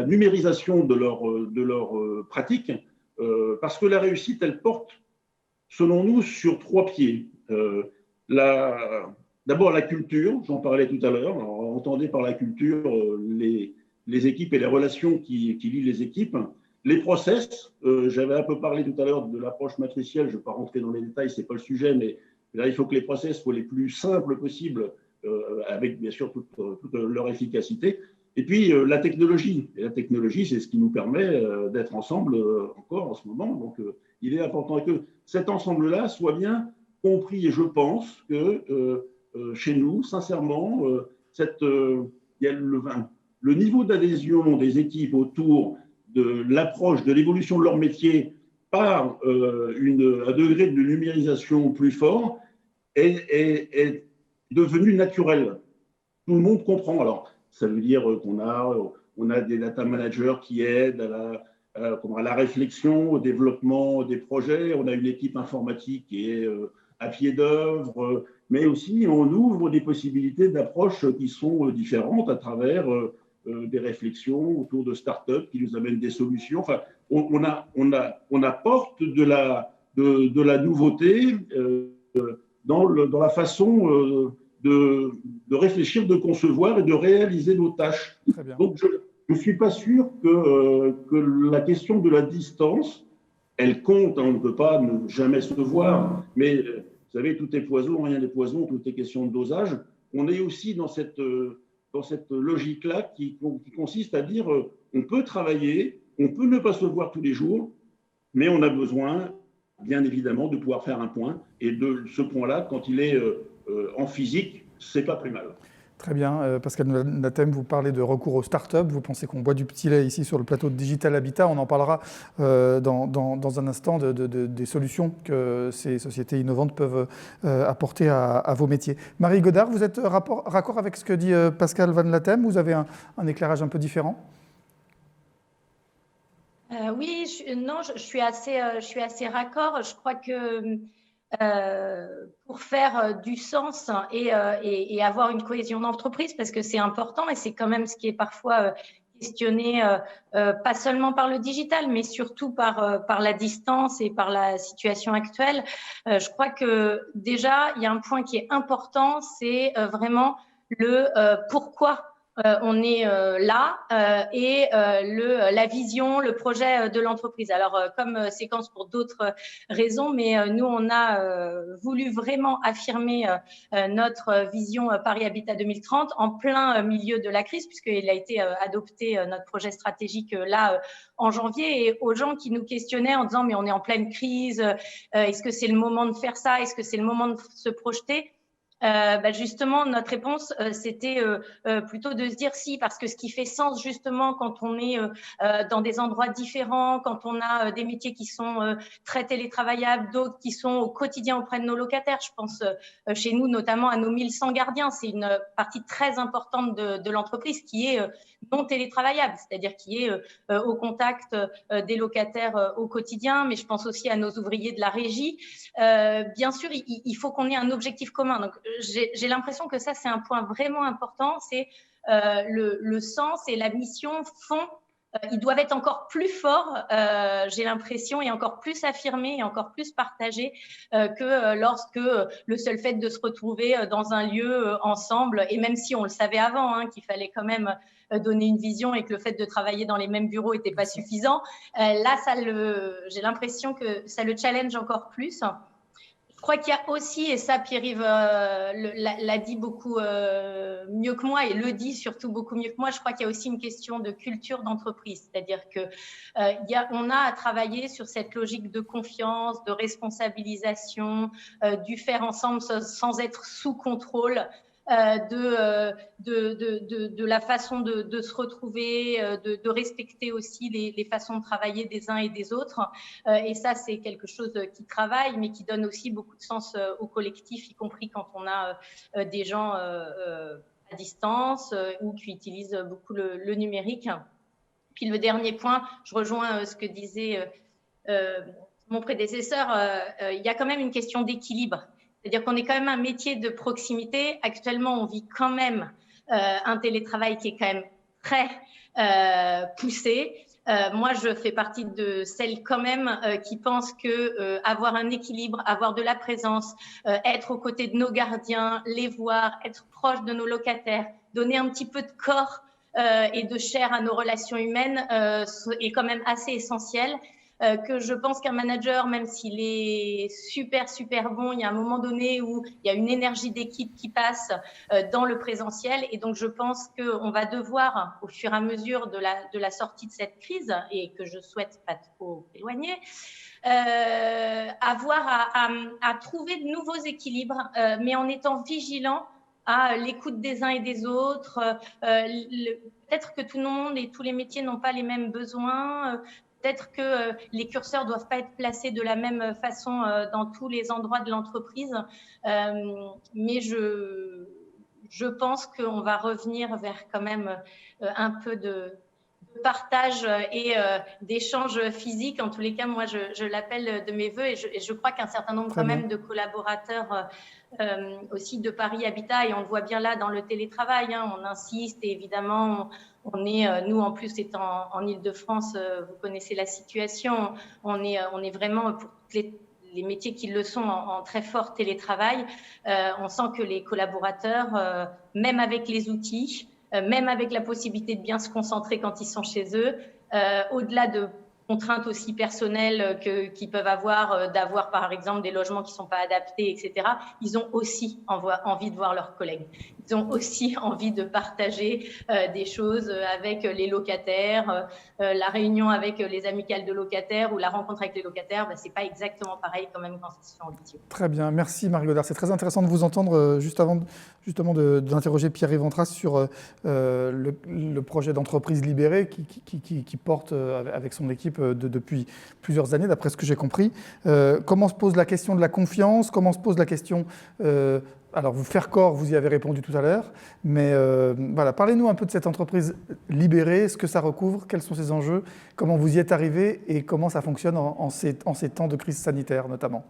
numérisation de leur pratique, parce que la réussite, elle porte, selon nous, sur 3 pieds. D'abord la culture, j'en parlais tout à l'heure. Entendez par la culture les équipes et les relations qui lient les équipes. Les process, j'avais un peu parlé tout à l'heure de l'approche matricielle, je ne vais pas rentrer dans les détails, ce n'est pas le sujet, mais là, il faut que les process soient les plus simples possibles, avec bien sûr toute leur efficacité. Et puis la technologie. Et la technologie, c'est ce qui nous permet d'être ensemble encore en ce moment. Donc il est important que cet ensemble-là soit bien compris. Et je pense que chez nous, sincèrement, il y a le niveau d'adhésion des équipes autour de l'approche de l'évolution de leur métier par un degré de numérisation plus fort est devenu naturel. Tout le monde comprend. Alors, ça veut dire qu'on a des data managers qui aident à la réflexion, au développement des projets. On a une équipe informatique qui est à pied d'œuvre, mais aussi on ouvre des possibilités d'approche qui sont différentes à travers des réflexions autour de start-up qui nous amènent des solutions. Enfin, on apporte de la nouveauté dans la façon de réfléchir, de concevoir et de réaliser nos tâches. Donc, je ne suis pas sûr que la question de la distance, elle compte, on ne peut pas ne jamais se voir, mais vous savez, tout est poison, rien n'est poison, tout est question de dosage. On est aussi dans cette logique-là qui consiste à dire on peut travailler, on peut ne pas se voir tous les jours, mais on a besoin, bien évidemment, de pouvoir faire un point. Et de ce point-là, quand il est en physique, c'est pas plus mal. Très bien. Pascal Nathem, vous parlez de recours aux startups. Vous pensez qu'on boit du petit lait ici sur le plateau de Digital Habitat. On en parlera dans un instant des solutions que ces sociétés innovantes peuvent apporter à vos métiers. Marie Godard, vous êtes raccord avec ce que dit Pascal Van Lathem? Vous avez un éclairage un peu différent? Oui, je suis assez raccord. Je crois que pour faire du sens et avoir une cohésion d'entreprise, parce que c'est important et c'est quand même ce qui est parfois questionné, pas seulement par le digital, mais surtout par la distance et par la situation actuelle. Je crois que déjà, il y a un point qui est important, c'est vraiment le pourquoi on est là et la vision, le projet de l'entreprise. Alors, comme séquence pour d'autres raisons, mais nous, on a voulu vraiment affirmer notre vision Paris Habitat 2030 en plein milieu de la crise, puisqu'il a été adopté, notre projet stratégique, là, en janvier. Et aux gens qui nous questionnaient en disant « mais on est en pleine crise, est-ce que c'est le moment de faire ça? Est-ce que c'est le moment de se projeter ?» Justement, notre réponse, c'était plutôt de se dire si, parce que ce qui fait sens justement quand on est dans des endroits différents, quand on a des métiers qui sont très télétravaillables, d'autres qui sont au quotidien auprès de nos locataires. Je pense chez nous notamment à nos 1100 gardiens. C'est une partie très importante de l'entreprise qui est non télétravaillable, c'est-à-dire qui est au contact des locataires au quotidien, mais je pense aussi à nos ouvriers de la régie. Bien sûr, il faut qu'on ait un objectif commun. Donc, j'ai l'impression que ça, c'est un point vraiment important, c'est le sens et la mission font, ils doivent être encore plus forts, j'ai l'impression, et encore plus affirmés et encore plus partagés que lorsque le seul fait de se retrouver dans un lieu ensemble, et même si on le savait avant, hein, qu'il fallait quand même donner une vision et que le fait de travailler dans les mêmes bureaux n'était pas suffisant, là, j'ai l'impression que ça le challenge encore plus. Je crois qu'il y a aussi, et ça Pierre-Yves l'a dit beaucoup mieux que moi, et le dit surtout beaucoup mieux que moi, je crois qu'il y a aussi une question de culture d'entreprise, c'est-à-dire qu'on a à travailler sur cette logique de confiance, de responsabilisation, du faire ensemble sans être sous contrôle, de la façon de se retrouver, de respecter aussi les façons de travailler des uns et des autres. Et ça, c'est quelque chose qui travaille, mais qui donne aussi beaucoup de sens au collectif, y compris quand on a des gens à distance ou qui utilisent beaucoup le numérique. Puis le dernier point, je rejoins ce que disait mon prédécesseur, il y a quand même une question d'équilibre. C'est-à-dire qu'on est quand même un métier de proximité. Actuellement, on vit quand même un télétravail qui est quand même très poussé. Moi, je fais partie de celles quand même qui pensent que avoir un équilibre, avoir de la présence, être aux côtés de nos gardiens, les voir, être proche de nos locataires, donner un petit peu de corps et de chair à nos relations humaines est quand même assez essentiel. Que je pense qu'un manager, même s'il est super, super bon, il y a un moment donné où il y a une énergie d'équipe qui passe dans le présentiel. Et donc, je pense qu'on va devoir, au fur et à mesure de la sortie de cette crise, et que je souhaite pas trop éloigner, avoir à trouver de nouveaux équilibres, mais en étant vigilant à l'écoute des uns et des autres. Peut-être que tout le monde et tous les métiers n'ont pas les mêmes besoins. Peut-être que les curseurs ne doivent pas être placés de la même façon dans tous les endroits de l'entreprise, mais je pense qu'on va revenir vers quand même un peu de partage et d'échange physique. En tous les cas, moi, je l'appelle de mes voeux, et je crois qu'un certain nombre quand même de collaborateurs aussi de Paris Habitat, et on le voit bien là dans le télétravail, hein, on insiste, et évidemment, on est, nous en plus étant en Île-de-France, vous connaissez la situation, on est vraiment pour les métiers qui le sont en très fort télétravail. On sent que les collaborateurs, même avec les outils, même avec la possibilité de bien se concentrer quand ils sont chez eux, au-delà de contraintes aussi personnelles qu'ils peuvent avoir, d'avoir par exemple des logements qui ne sont pas adaptés, etc., ils ont aussi envie de voir leurs collègues. Ils ont aussi envie de partager des choses avec les locataires. La réunion avec les amicales de locataires ou la rencontre avec les locataires, ce n'est pas exactement pareil quand même quand ça se fait en visio. Très bien, merci Marie Godard. C'est très intéressant de vous entendre juste avant justement d'interroger Pierre-Yves Antras sur le projet d'entreprise libérée qui porte avec son équipe depuis plusieurs années, d'après ce que j'ai compris. Comment se pose la question de la confiance? Comment se pose la question alors, vous faire corps, vous y avez répondu tout à l'heure, mais voilà, parlez-nous un peu de cette entreprise libérée, ce que ça recouvre, quels sont ses enjeux, comment vous y êtes arrivé et comment ça fonctionne en ces temps de crise sanitaire notamment.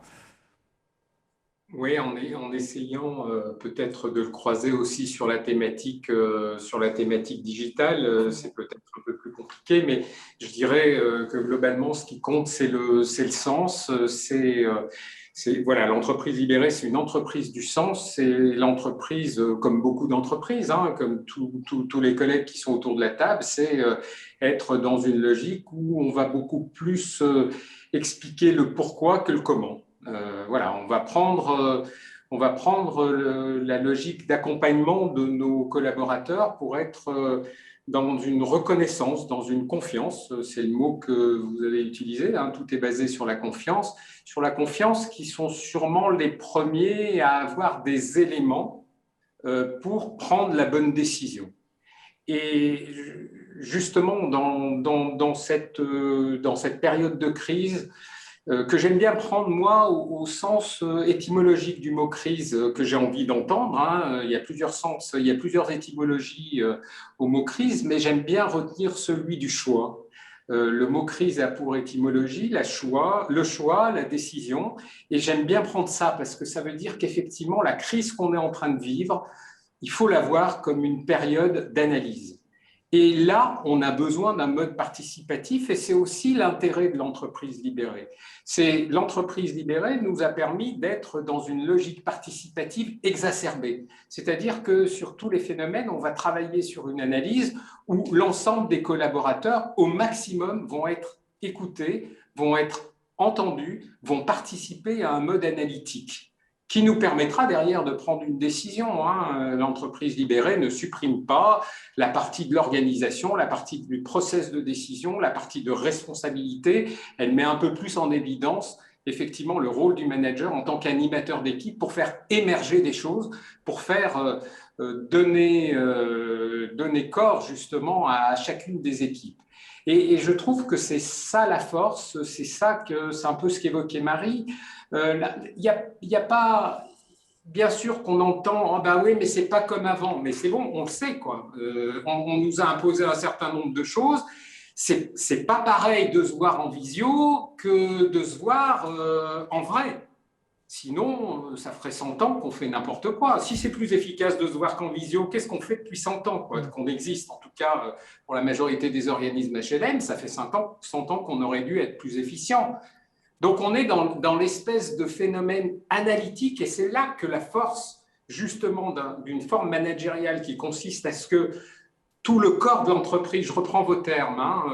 Oui, en essayant peut-être de le croiser aussi sur la thématique digitale, c'est peut-être un peu plus compliqué, mais je dirais que globalement, ce qui compte, c'est le sens, voilà, l'entreprise libérée, c'est une entreprise du sens. C'est l'entreprise, comme beaucoup d'entreprises, hein, comme tous les collègues qui sont autour de la table, c'est être dans une logique où on va beaucoup plus expliquer le pourquoi que le comment. Voilà, on va prendre la logique d'accompagnement de nos collaborateurs pour être dans une reconnaissance, dans une confiance. C'est le mot que vous avez utilisé, hein, tout est basé sur la confiance qui sont sûrement les premiers à avoir des éléments pour prendre la bonne décision. Et justement, dans cette période de crise, que j'aime bien prendre, moi, au sens étymologique du mot crise que j'ai envie d'entendre. Hein. Il y a plusieurs sens, il y a plusieurs étymologies au mot crise, mais j'aime bien retenir celui du choix. Le mot crise a pour étymologie le choix, la décision, et j'aime bien prendre ça parce que ça veut dire qu'effectivement, la crise qu'on est en train de vivre, il faut la voir comme une période d'analyse. Et là, on a besoin d'un mode participatif et c'est aussi l'intérêt de l'entreprise libérée. L'entreprise libérée nous a permis d'être dans une logique participative exacerbée. C'est-à-dire que sur tous les phénomènes, on va travailler sur une analyse où l'ensemble des collaborateurs, au maximum, vont être écoutés, vont être entendus, vont participer à un mode analytique qui nous permettra derrière de prendre une décision. Hein. L'entreprise libérée ne supprime pas la partie de l'organisation, la partie du process de décision, la partie de responsabilité. Elle met un peu plus en évidence effectivement le rôle du manager en tant qu'animateur d'équipe pour faire émerger des choses, pour faire donner corps justement à chacune des équipes. Et je trouve que c'est ça la force, c'est un peu ce qu'évoquait Marie. Il y a pas, bien sûr qu'on entend, oh ben oui, mais c'est pas comme avant, mais c'est bon, on le sait quoi. On nous a imposé un certain nombre de choses. C'est pas pareil de se voir en visio que de se voir en vrai. Sinon, ça ferait 100 ans qu'on fait n'importe quoi. Si c'est plus efficace de se voir qu'en visio, qu'est-ce qu'on fait depuis 100 ans qu'on existe? En tout cas, pour la majorité des organismes HLM, ça fait 100 ans qu'on aurait dû être plus efficient. Donc, on est dans l'espèce de phénomène analytique et c'est là que la force, justement, d'une forme managériale qui consiste à ce que tout le corps de l'entreprise, je reprends vos termes, hein,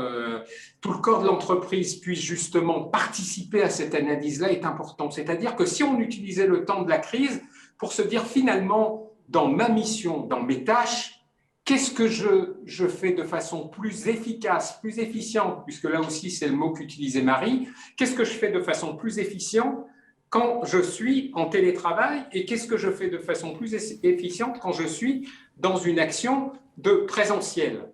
tout le corps de l'entreprise puisse justement participer à cette analyse-là est important. C'est-à-dire que si on utilisait le temps de la crise pour se dire finalement, dans ma mission, dans mes tâches, qu'est-ce que je fais de façon plus efficace, plus efficiente, puisque là aussi c'est le mot qu'utilisait Marie, qu'est-ce que je fais de façon plus efficiente quand je suis en télétravail et qu'est-ce que je fais de façon plus efficiente quand je suis dans une action de présentiel,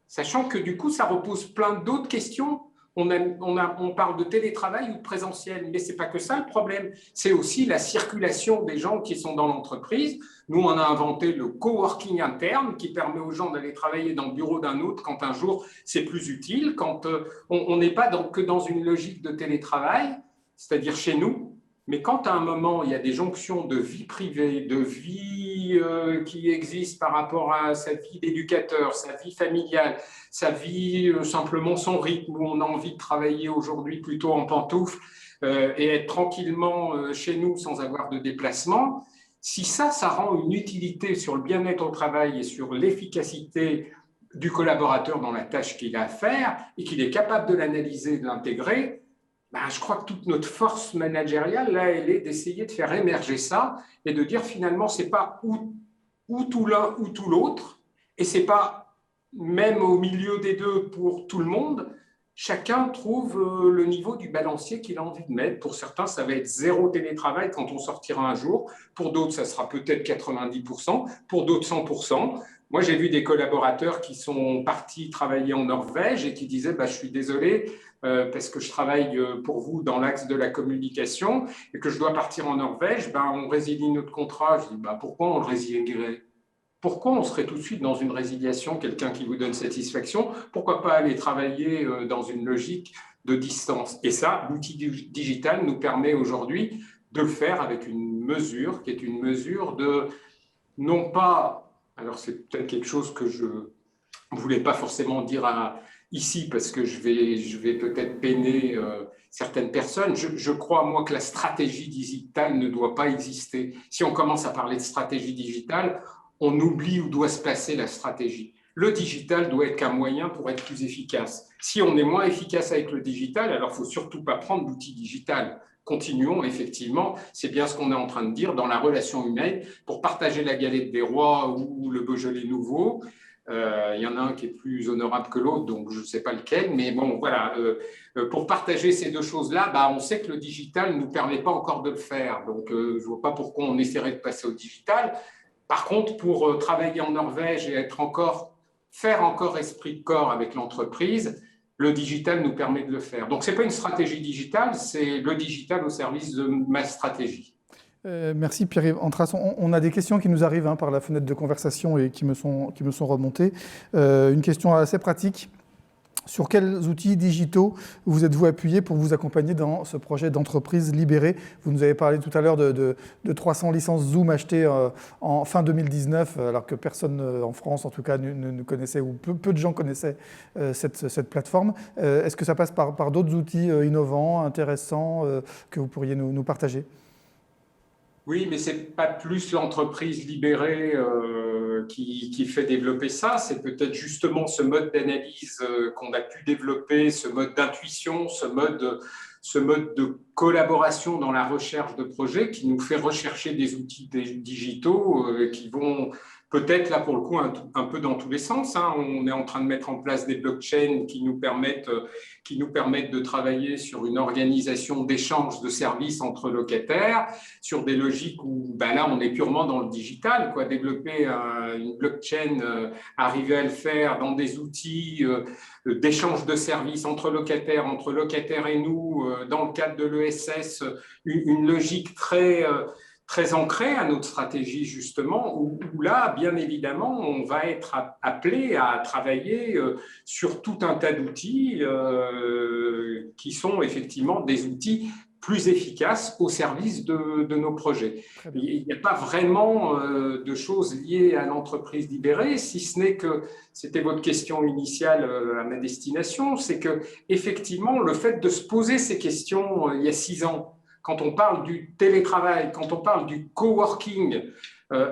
sachant que du coup ça repose plein d'autres questions. On parle de télétravail ou de présentiel, mais c'est pas que ça le problème, c'est aussi la circulation des gens qui sont dans l'entreprise. Nous, on a inventé le coworking interne qui permet aux gens d'aller travailler dans le bureau d'un autre quand un jour c'est plus utile, quand on n'est pas que dans une logique de télétravail, c'est-à-dire chez nous, mais quand à un moment il y a des jonctions de vie privée, de vie qui existent par rapport à sa vie d'éducateur, sa vie familiale, sa vie simplement son rythme, où on a envie de travailler aujourd'hui plutôt en pantoufles et être tranquillement chez nous sans avoir de déplacement, si ça rend une utilité sur le bien-être au travail et sur l'efficacité du collaborateur dans la tâche qu'il a à faire et qu'il est capable de l'analyser, de l'intégrer, ben, je crois que toute notre force managériale, là, elle est d'essayer de faire émerger ça et de dire finalement, ce n'est pas ou tout l'un ou tout l'autre, et ce n'est pas même au milieu des deux pour tout le monde. Chacun trouve le niveau du balancier qu'il a envie de mettre. Pour certains, ça va être 0 télétravail quand on sortira un jour. Pour d'autres, ça sera peut-être 90%. Pour d'autres, 100%. Moi, j'ai vu des collaborateurs qui sont partis travailler en Norvège et qui disaient bah, « je suis désolé parce que je travaille pour vous dans l'axe de la communication et que je dois partir en Norvège, ben, on résilie notre contrat. » Je dis bah, « pourquoi on le résilierait ? Pourquoi on serait tout de suite dans une résiliation, quelqu'un qui vous donne satisfaction? Pourquoi pas aller travailler dans une logique de distance? Et ça, l'outil digital nous permet aujourd'hui de le faire avec une mesure qui est une mesure de, non pas, alors c'est peut-être quelque chose que je ne voulais pas forcément dire ici parce que je vais peut-être peiner certaines personnes. Je crois, moi, que la stratégie digitale ne doit pas exister. Si on commence à parler de stratégie digitale, on oublie où doit se placer la stratégie. Le digital doit être qu'un moyen pour être plus efficace. Si on est moins efficace avec le digital, alors il ne faut surtout pas prendre l'outil digital. Continuons, effectivement, c'est bien ce qu'on est en train de dire, dans la relation humaine, pour partager la galette des rois ou le Beaujolais nouveau. Il y en a un qui est plus honorable que l'autre, donc je ne sais pas lequel, mais bon, voilà. Pour partager ces deux choses-là, on sait que le digital ne nous permet pas encore de le faire, donc je ne vois pas pourquoi on essaierait de passer au digital. Par contre, pour travailler en Norvège et faire encore esprit de corps avec l'entreprise, le digital nous permet de le faire. Donc, ce n'est pas une stratégie digitale, c'est le digital au service de ma stratégie. Merci Pierre-Yves Antras. On a des questions qui nous arrivent par la fenêtre de conversation et qui me sont remontées. Une question assez pratique. Sur quels outils digitaux vous êtes-vous appuyé pour vous accompagner dans ce projet d'entreprise libérée? Vous nous avez parlé tout à l'heure de 300 licences Zoom achetées en fin 2019, alors que personne en France, en tout cas, ne connaissait, ou peu de gens connaissaient cette plateforme. Est-ce que ça passe par d'autres outils innovants, intéressants, que vous pourriez nous partager? Oui, mais ce n'est pas plus l'entreprise libérée qui fait développer ça, c'est peut-être justement ce mode d'analyse qu'on a pu développer, ce mode d'intuition, ce mode de collaboration dans la recherche de projets qui nous fait rechercher des outils digitaux qui vont peut-être là pour le coup un peu dans tous les sens. On est en train de mettre en place des blockchains qui nous permettent de travailler sur une organisation d'échange de services entre locataires, sur des logiques où là on est purement dans le digital, développer une blockchain, arriver à le faire dans des outils d'échange de services entre locataires et nous, dans le cadre de l'ESS, une logique très ancrée à notre stratégie, justement, où là, bien évidemment, on va être appelé à travailler sur tout un tas d'outils qui sont effectivement des outils plus efficaces au service de nos projets. Il n'y a pas vraiment de choses liées à l'entreprise libérée, si ce n'est que, c'était votre question initiale à ma destination, c'est que effectivement, le fait de se poser ces questions il y a 6 ans, quand on parle du télétravail, quand on parle du coworking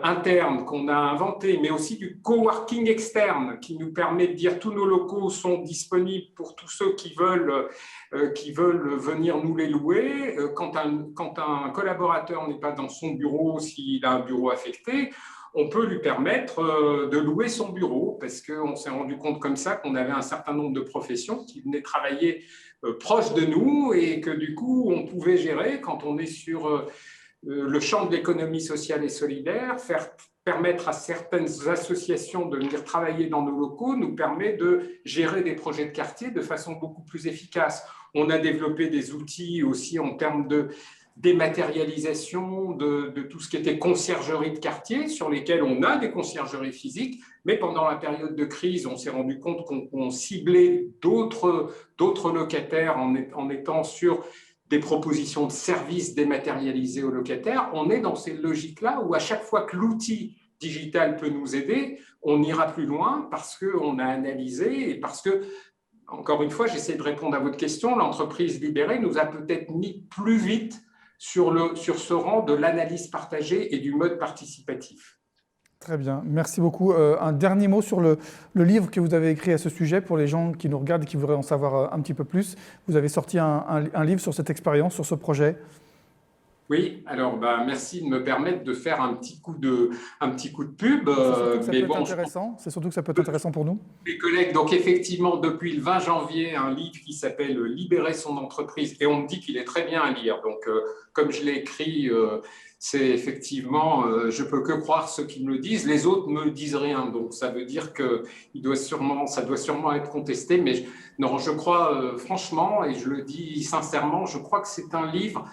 interne qu'on a inventé, mais aussi du coworking externe qui nous permet de dire tous nos locaux sont disponibles pour tous ceux qui veulent venir nous les louer. Quand un collaborateur n'est pas dans son bureau, s'il a un bureau affecté, on peut lui permettre de louer son bureau parce qu'on s'est rendu compte comme ça qu'on avait un certain nombre de professions qui venaient travailler proche de nous et que du coup, on pouvait gérer quand on est sur le champ de l'économie sociale et solidaire, permettre à certaines associations de venir travailler dans nos locaux nous permet de gérer des projets de quartier de façon beaucoup plus efficace. On a développé des outils aussi en termes de dématérialisation de tout ce qui était conciergerie de quartier, sur lesquels on a des conciergeries physiques, mais pendant la période de crise, on s'est rendu compte qu'on ciblait d'autres locataires en étant sur des propositions de services dématérialisés aux locataires. On est dans ces logiques-là où à chaque fois que l'outil digital peut nous aider, on n'ira plus loin parce qu'on a analysé et parce que, encore une fois, j'essaie de répondre à votre question, l'entreprise libérée nous a peut-être mis plus vite sur ce rang de l'analyse partagée et du mode participatif. Très bien, merci beaucoup. Un dernier mot sur le livre que vous avez écrit à ce sujet pour les gens qui nous regardent et qui voudraient en savoir un petit peu plus. Vous avez sorti un livre sur cette expérience, sur ce projet. Oui, alors merci de me permettre de faire un petit coup de pub. C'est surtout que ça peut être intéressant pour nous. Les collègues, donc effectivement, depuis le 20 janvier, un livre qui s'appelle « Libérer son entreprise » et on me dit qu'il est très bien à lire. Donc, comme je l'ai écrit, c'est effectivement, je peux que croire ceux qui me le disent. Les autres ne me disent rien. Donc, ça veut dire que ça doit sûrement être contesté. Mais non, je crois franchement, et je le dis sincèrement, je crois que c'est un livre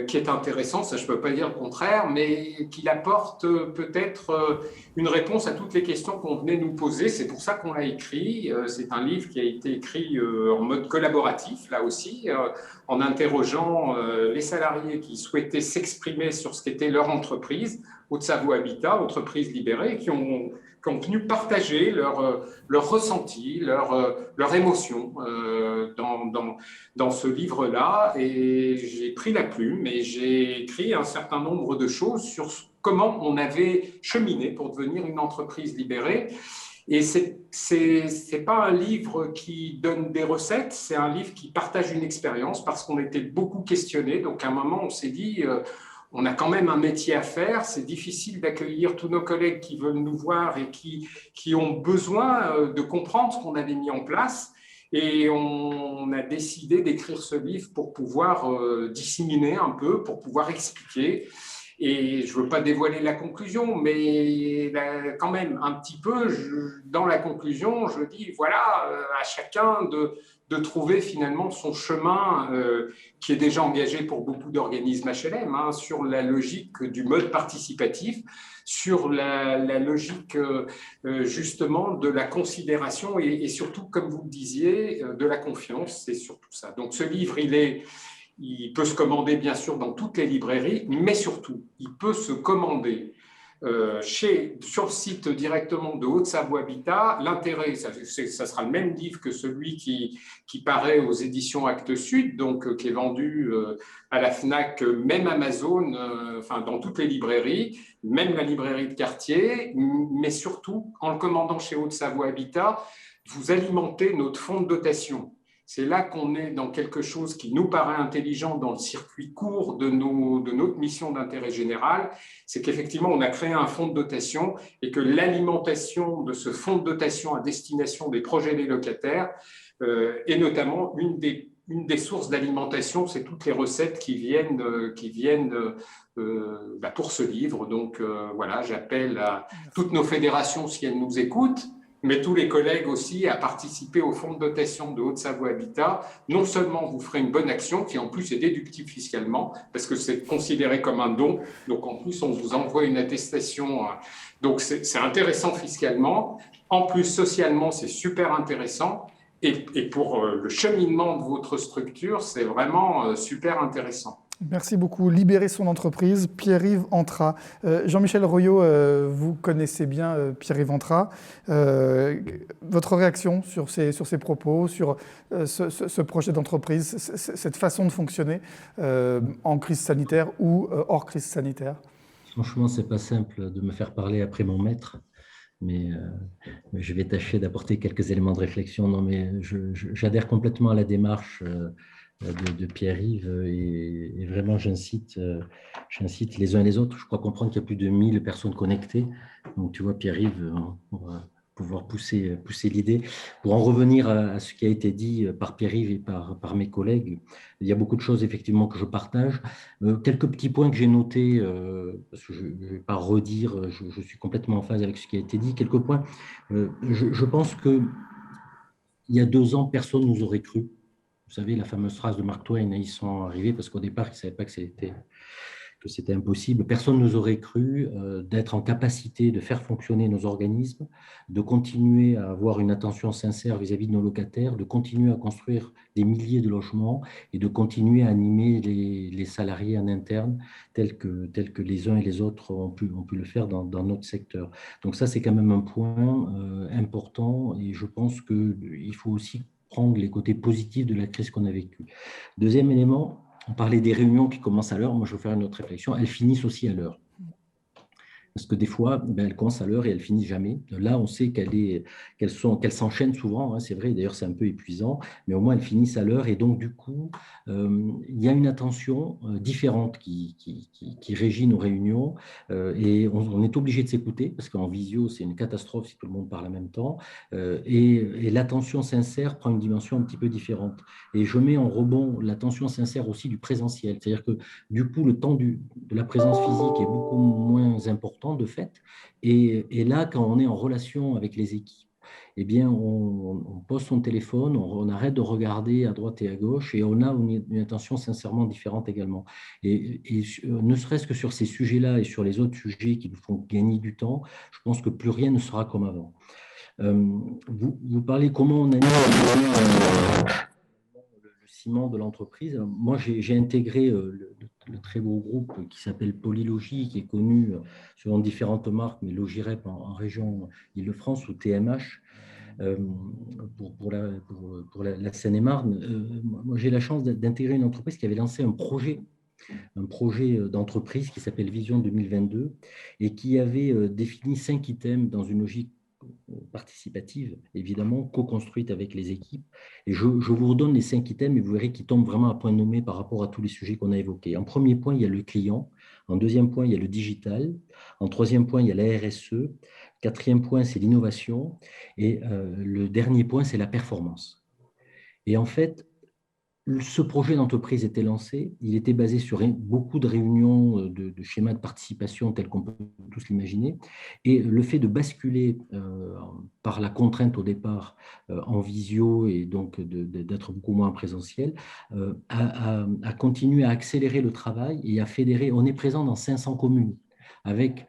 qui est intéressant, ça je ne peux pas dire le contraire, mais qu'il apporte peut-être une réponse à toutes les questions qu'on venait nous poser. C'est pour ça qu'on l'a écrit. C'est un livre qui a été écrit en mode collaboratif, là aussi, en interrogeant les salariés qui souhaitaient s'exprimer sur ce qu'était leur entreprise, Haute-Savoie Habitat, entreprises libérées, qui ont tenu partager leur ressenti, leur émotion dans ce livre-là. Et j'ai pris la plume et j'ai écrit un certain nombre de choses sur comment on avait cheminé pour devenir une entreprise libérée. Et c'est pas un livre qui donne des recettes, c'est un livre qui partage une expérience parce qu'on était beaucoup questionnés. Donc à un moment, on s'est dit, on a quand même un métier à faire. C'est difficile d'accueillir tous nos collègues qui veulent nous voir et qui ont besoin de comprendre ce qu'on avait mis en place. Et on a décidé d'écrire ce livre pour pouvoir disséminer un peu, pour pouvoir expliquer. Et je ne veux pas dévoiler la conclusion, mais quand même un petit peu, dans la conclusion, je dis voilà, à chacun de trouver finalement son chemin qui est déjà engagé pour beaucoup d'organismes HLM, sur la logique du mode participatif, sur la logique justement de la considération et surtout, comme vous le disiez, de la confiance, c'est surtout ça. Donc ce livre, il peut se commander bien sûr dans toutes les librairies, mais surtout, il peut se commander sur le site directement de Haute-Savoie Habitat. L'intérêt, ça sera le même livre que celui qui paraît aux éditions Actes Sud, donc qui est vendu à la FNAC, même Amazon, enfin dans toutes les librairies, même la librairie de quartier, mais surtout, en le commandant chez Haute-Savoie Habitat, vous alimentez notre fonds de dotation. C'est là qu'on est dans quelque chose qui nous paraît intelligent dans le circuit court de notre mission d'intérêt général, c'est qu'effectivement, on a créé un fonds de dotation et que l'alimentation de ce fonds de dotation à destination des projets des locataires est notamment une des sources d'alimentation, c'est toutes les recettes qui viennent pour ce livre. Donc voilà, j'appelle à toutes nos fédérations si elles nous écoutent, mais tous les collègues aussi à participer au fonds de dotation de Haute-Savoie Habitat. Non seulement vous ferez une bonne action, qui en plus est déductible fiscalement, parce que c'est considéré comme un don, donc en plus on vous envoie une attestation, donc c'est intéressant fiscalement. En plus, socialement, c'est super intéressant. Et pour le cheminement de votre structure, c'est vraiment super intéressant. Merci beaucoup. Libérer son entreprise, Pierre-Yves Antrat. Jean-Michel Royot, vous connaissez bien Pierre-Yves Antrat. Votre réaction sur ces propos, sur ce projet d'entreprise, cette façon de fonctionner en crise sanitaire ou hors crise sanitaire? Franchement, ce n'est pas simple de me faire parler après mon maître. Mais je vais tâcher d'apporter quelques éléments de réflexion. Non, mais j'adhère complètement à la démarche de Pierre-Yves et vraiment j'incite les uns et les autres. Je crois comprendre qu'il y a plus de 1000 personnes connectées. Donc tu vois, Pierre-Yves, on va pouvoir pousser l'idée. Pour en revenir à ce qui a été dit par Pierre-Yves et par mes collègues, il y a beaucoup de choses effectivement que je partage. Quelques petits points que j'ai notés, parce que je ne vais pas redire, je suis complètement en phase avec ce qui a été dit. Quelques points, je pense qu'il y a 2 ans, personne ne nous aurait cru. Vous savez, la fameuse phrase de Mark Twain, ils sont arrivés parce qu'au départ, ils ne savaient pas que c'était impossible. Personne ne nous aurait cru d'être en capacité de faire fonctionner nos organismes, de continuer à avoir une attention sincère vis-à-vis de nos locataires, de continuer à construire des milliers de logements et de continuer à animer les salariés en interne tels que les uns et les autres ont pu le faire dans notre secteur. Donc ça, c'est quand même un point important et je pense qu'il faut aussi prendre les côtés positifs de la crise qu'on a vécue. Deuxième élément, on parlait des réunions qui commencent à l'heure. Moi, je vais faire une autre réflexion. Elles finissent aussi à l'heure. Parce que des fois, elles commencent à l'heure et elles finissent jamais. Là, on sait qu'elles s'enchaînent souvent. C'est vrai, d'ailleurs, c'est un peu épuisant. Mais au moins, elles finissent à l'heure. Et donc, du coup, il y a une attention différente qui régit nos réunions. Et on est obligé de s'écouter parce qu'en visio, c'est une catastrophe si tout le monde parle en même temps. Et l'attention sincère prend une dimension un petit peu différente. Et je mets en rebond l'attention sincère aussi du présentiel. C'est-à-dire que, du coup, le temps de la présence physique est beaucoup moins important de fait, et là, quand on est en relation avec les équipes, eh bien, on pose son téléphone, on arrête de regarder à droite et à gauche, et on a une attention sincèrement différente également. Et ne serait-ce que sur ces sujets-là et sur les autres sujets qui nous font gagner du temps, je pense que plus rien ne sera comme avant. Vous parlez comment on a mis le ciment de l'entreprise. Moi, j'ai intégré le très beau groupe qui s'appelle Polylogie, qui est connu selon différentes marques, mais Logirep en région Île-de-France ou TMH pour la Seine-et-Marne. Moi, j'ai la chance d'intégrer une entreprise qui avait lancé un projet d'entreprise qui s'appelle Vision 2022 et qui avait défini 5 items dans une logique participative, évidemment, co-construite avec les équipes. Et je vous redonne les 5 items et vous verrez qu'ils tombent vraiment à point nommé par rapport à tous les sujets qu'on a évoqués. En premier point, il y a le client. En deuxième point, il y a le digital. En troisième point, il y a la RSE. Quatrième point, c'est l'innovation. Et le dernier point, c'est la performance. Et en fait, ce projet d'entreprise était lancé, il était basé sur beaucoup de réunions de schémas de participation tels qu'on peut tous l'imaginer, et le fait de basculer par la contrainte au départ en visio et donc d'être beaucoup moins présentiel, a continué à accélérer le travail et à fédérer. On est présent dans 500 communes avec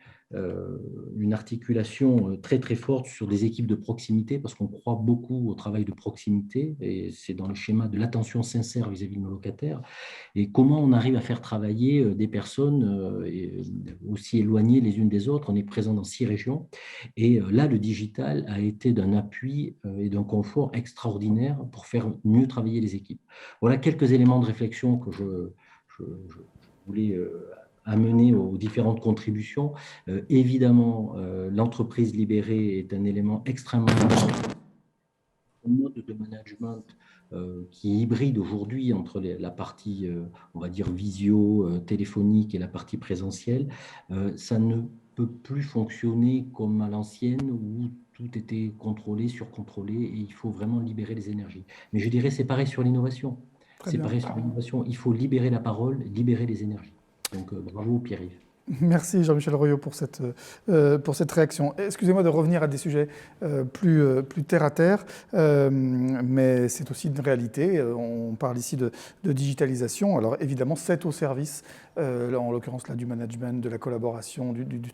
une articulation très très forte sur des équipes de proximité parce qu'on croit beaucoup au travail de proximité et c'est dans le schéma de l'attention sincère vis-à-vis de nos locataires et comment on arrive à faire travailler des personnes aussi éloignées les unes des autres. On est présent dans 6 régions et là le digital a été d'un appui et d'un confort extraordinaire pour faire mieux travailler les équipes. Voilà quelques éléments de réflexion que je voulais amener aux différentes contributions. Évidemment, l'entreprise libérée est un élément extrêmement important. Un mode de management qui est hybride aujourd'hui entre la partie, on va dire, visio, téléphonique et la partie présentielle. Ça ne peut plus fonctionner comme à l'ancienne où tout était contrôlé, surcontrôlé et il faut vraiment libérer les énergies. Mais je dirais c'est pareil sur l'innovation. C'est pareil sur l'innovation. Il faut libérer la parole, libérer les énergies. Donc, bravo Pierre-Yves. Merci Jean-Michel Royot pour cette réaction. Excusez-moi de revenir à des sujets plus terre à terre, mais c'est aussi une réalité. On parle ici de digitalisation. Alors évidemment, c'est au service, en l'occurrence là, du management, de la collaboration, du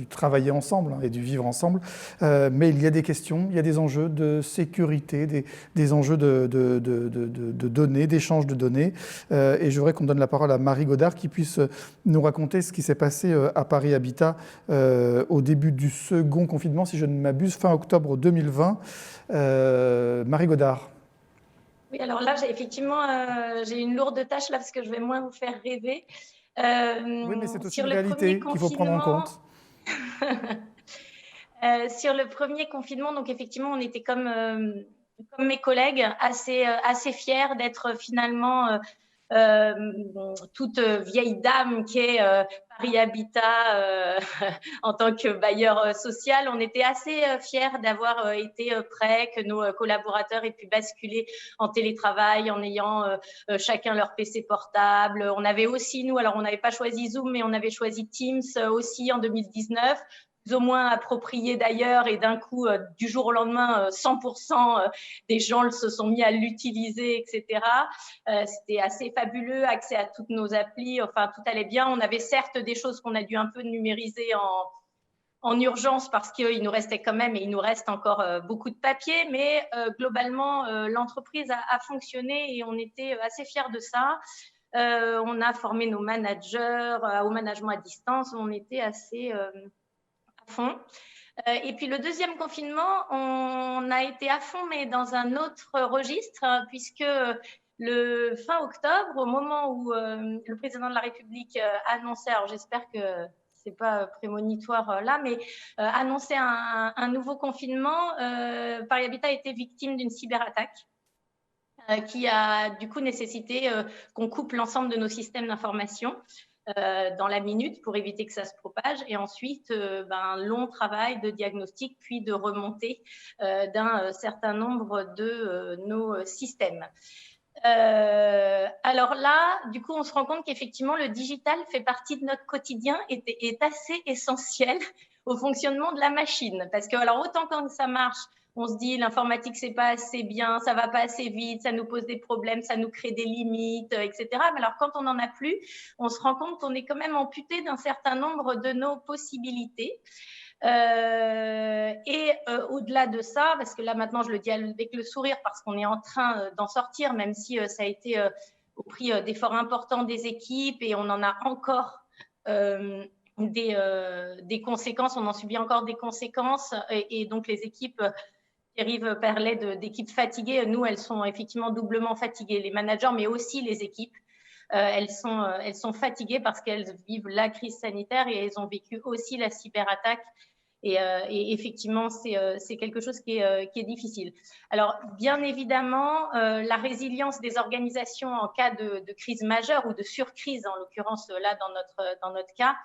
travailler ensemble et du vivre ensemble. Mais il y a des questions, il y a des enjeux de sécurité, des enjeux de données, d'échange de données. Et je voudrais qu'on donne la parole à Marie Godard qui puisse nous raconter ce qui s'est passé à Paris Habitat au début du second confinement, si je ne m'abuse, fin octobre 2020. Marie Godard. Oui, alors là, j'ai une lourde tâche là parce que je vais moins vous faire rêver. Oui, mais c'est aussi une réalité qu'il faut prendre en compte. Sur le premier confinement, donc effectivement, on était comme mes collègues, assez fiers d'être finalement toute vieille dame qui est Paris Habitat en tant que bailleur social. On était assez fiers d'avoir été prêts, que nos collaborateurs aient pu basculer en télétravail en ayant chacun leur PC portable. On avait aussi, nous, alors on n'avait pas choisi Zoom, mais on avait choisi Teams aussi en 2019. Plus ou moins approprié d'ailleurs, et d'un coup, du jour au lendemain, 100% des gens se sont mis à l'utiliser, etc. C'était assez fabuleux, accès à toutes nos applis, enfin tout allait bien. On avait certes des choses qu'on a dû un peu numériser en urgence parce qu'il nous restait quand même, et il nous reste encore beaucoup de papier, mais globalement, l'entreprise a fonctionné et on était assez fiers de ça. On a formé nos managers au management à distance, on était assez... fond. Et puis le deuxième confinement, on a été à fond, mais dans un autre registre, puisque le fin octobre, au moment où le président de la République annonçait, alors j'espère que c'est pas prémonitoire là, mais annonçait un nouveau confinement, Paris Habitat a été victime d'une cyberattaque qui a du coup nécessité qu'on coupe l'ensemble de nos systèmes d'information dans la minute pour éviter que ça se propage, et ensuite un long travail de diagnostic puis de remontée d'un certain nombre de nos systèmes. Alors là, du coup, on se rend compte qu'effectivement, le digital fait partie de notre quotidien et est assez essentiel au fonctionnement de la machine. Parce que, alors, autant quand ça marche, On se dit l'informatique c'est pas assez bien, ça va pas assez vite, ça nous pose des problèmes, ça nous crée des limites, etc. Mais alors quand on n'en a plus, on se rend compte qu'on est quand même amputé d'un certain nombre de nos possibilités. Au-delà de ça, parce que là maintenant je le dis avec le sourire parce qu'on est en train d'en sortir, même si ça a été au prix d'efforts importants des équipes et on en a encore des conséquences, on en subit encore des conséquences et donc les équipes, Pierre-Yves parlait d'équipes fatiguées, nous elles sont effectivement doublement fatiguées, les managers mais aussi les équipes. Elles sont fatiguées parce qu'elles vivent la crise sanitaire et elles ont vécu aussi la cyberattaque. Et effectivement, c'est quelque chose qui est difficile. Alors, bien évidemment, la résilience des organisations en cas de crise majeure ou de surcrise, en l'occurrence là dans notre cas,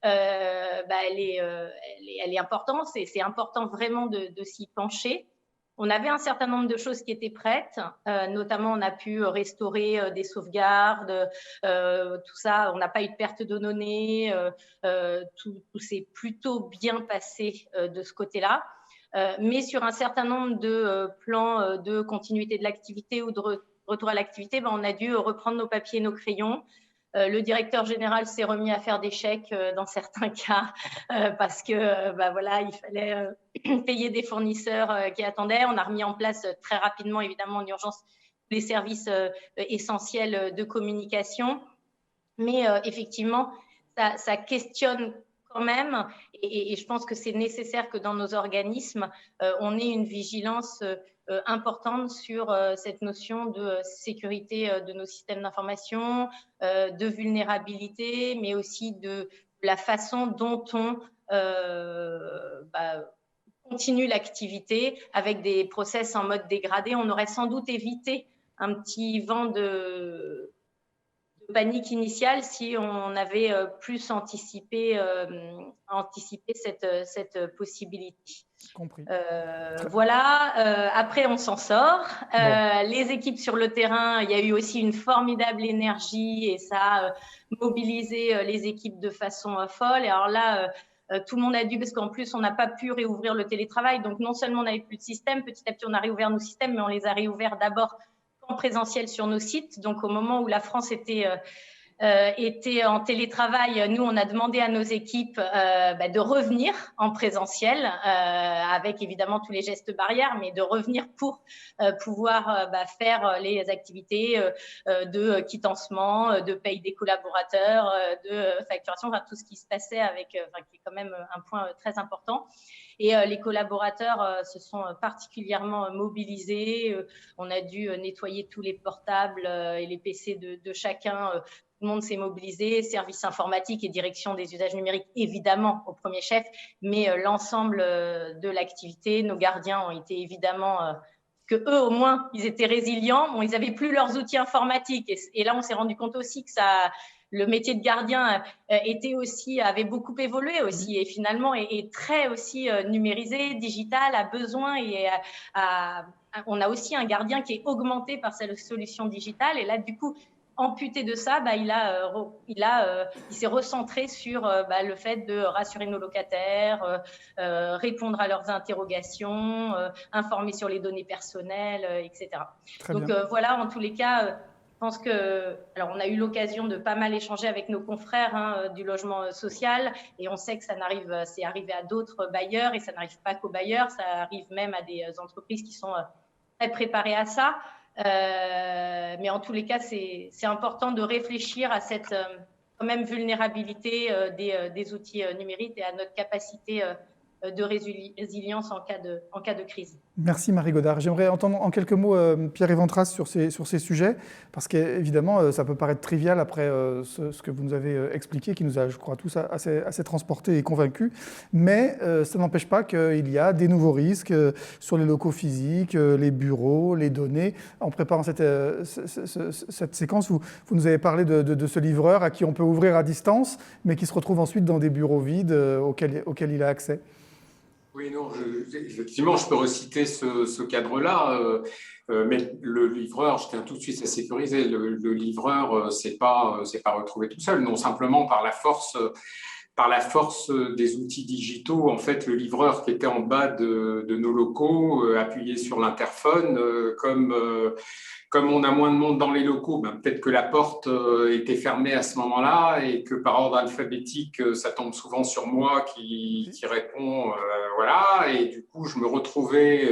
elle est importante. C'est important vraiment de s'y pencher. On avait un certain nombre de choses qui étaient prêtes, notamment on a pu restaurer des sauvegardes, tout ça, on n'a pas eu de perte de données, tout s'est plutôt bien passé de ce côté-là. Mais sur un certain nombre de plans de continuité de l'activité ou de retour à l'activité, on a dû reprendre nos papiers, nos crayons. Le directeur général s'est remis à faire des chèques dans certains cas parce que voilà, il fallait payer des fournisseurs qui attendaient. On a remis en place très rapidement, évidemment en urgence, les services essentiels de communication. Mais effectivement, ça questionne quand même et je pense que c'est nécessaire que dans nos organismes, on ait une vigilance importante sur cette notion de sécurité de nos systèmes d'information, de vulnérabilité, mais aussi de la façon dont on continue l'activité avec des process en mode dégradé. On aurait sans doute évité un petit vent de panique initiale si on avait plus anticipé cette possibilité. Compris. Voilà, après on s'en sort. Les équipes sur le terrain, il y a eu aussi une formidable énergie et ça a mobilisé les équipes de façon folle. Et alors là, tout le monde a dû, parce qu'en plus on n'a pas pu réouvrir le télétravail, donc non seulement on n'avait plus de système, petit à petit on a réouvert nos systèmes, mais on les a réouverts d'abord en présentiel sur nos sites. Donc au moment où la France était en télétravail, nous, on a demandé à nos équipes de revenir en présentiel, avec évidemment tous les gestes barrières, mais de revenir pour pouvoir faire les activités de quitancement, de paye des collaborateurs, de facturation, tout ce qui se passait qui est quand même un point très important. Et les collaborateurs se sont particulièrement mobilisés. On a dû nettoyer tous les portables et les PC de chacun. Tout le monde s'est mobilisé, service informatique et direction des usages numériques, évidemment, au premier chef, mais l'ensemble de l'activité, nos gardiens ont été évidemment, que eux au moins, ils étaient résilients. Bon, ils n'avaient plus leurs outils informatiques. Et là, on s'est rendu compte aussi que le métier de gardien avait beaucoup évolué aussi et finalement est très aussi numérisé, digital, a besoin on a aussi un gardien qui est augmenté par cette solution digitale et là, du coup, amputé de ça, il s'est recentré sur le fait de rassurer nos locataires, répondre à leurs interrogations, informer sur les données personnelles, etc. Donc voilà, en tous les cas, je pense alors on a eu l'occasion de pas mal échanger avec nos confrères du logement social et on sait que c'est arrivé à d'autres bailleurs et ça n'arrive pas qu'aux bailleurs, ça arrive même à des entreprises qui sont très préparées à ça. Mais en tous les cas, c'est important de réfléchir à cette quand même vulnérabilité des outils numériques et à notre capacité de résilience en cas de crise. Merci Marie Godard. J'aimerais entendre en quelques mots Pierre-Yves Antras sur ces sujets, parce qu'évidemment, ça peut paraître trivial après ce que vous nous avez expliqué, qui nous a, je crois, tous assez transportés et convaincus, mais ça n'empêche pas qu'il y a des nouveaux risques sur les locaux physiques, les bureaux, les données. En préparant cette séquence, vous nous avez parlé de ce livreur à qui on peut ouvrir à distance, mais qui se retrouve ensuite dans des bureaux vides auxquels il a accès. Oui, non, effectivement, je peux reciter ce cadre-là, mais le livreur, je tiens tout de suite à sécuriser, le livreur, c'est pas retrouvé tout seul, non simplement par la force par la force des outils digitaux, en fait, le livreur qui était en bas de nos locaux appuyait sur l'interphone, comme on a moins de monde dans les locaux, peut-être que la porte était fermée à ce moment-là et que par ordre alphabétique, ça tombe souvent sur moi qui répond, voilà. Et du coup, je me retrouvais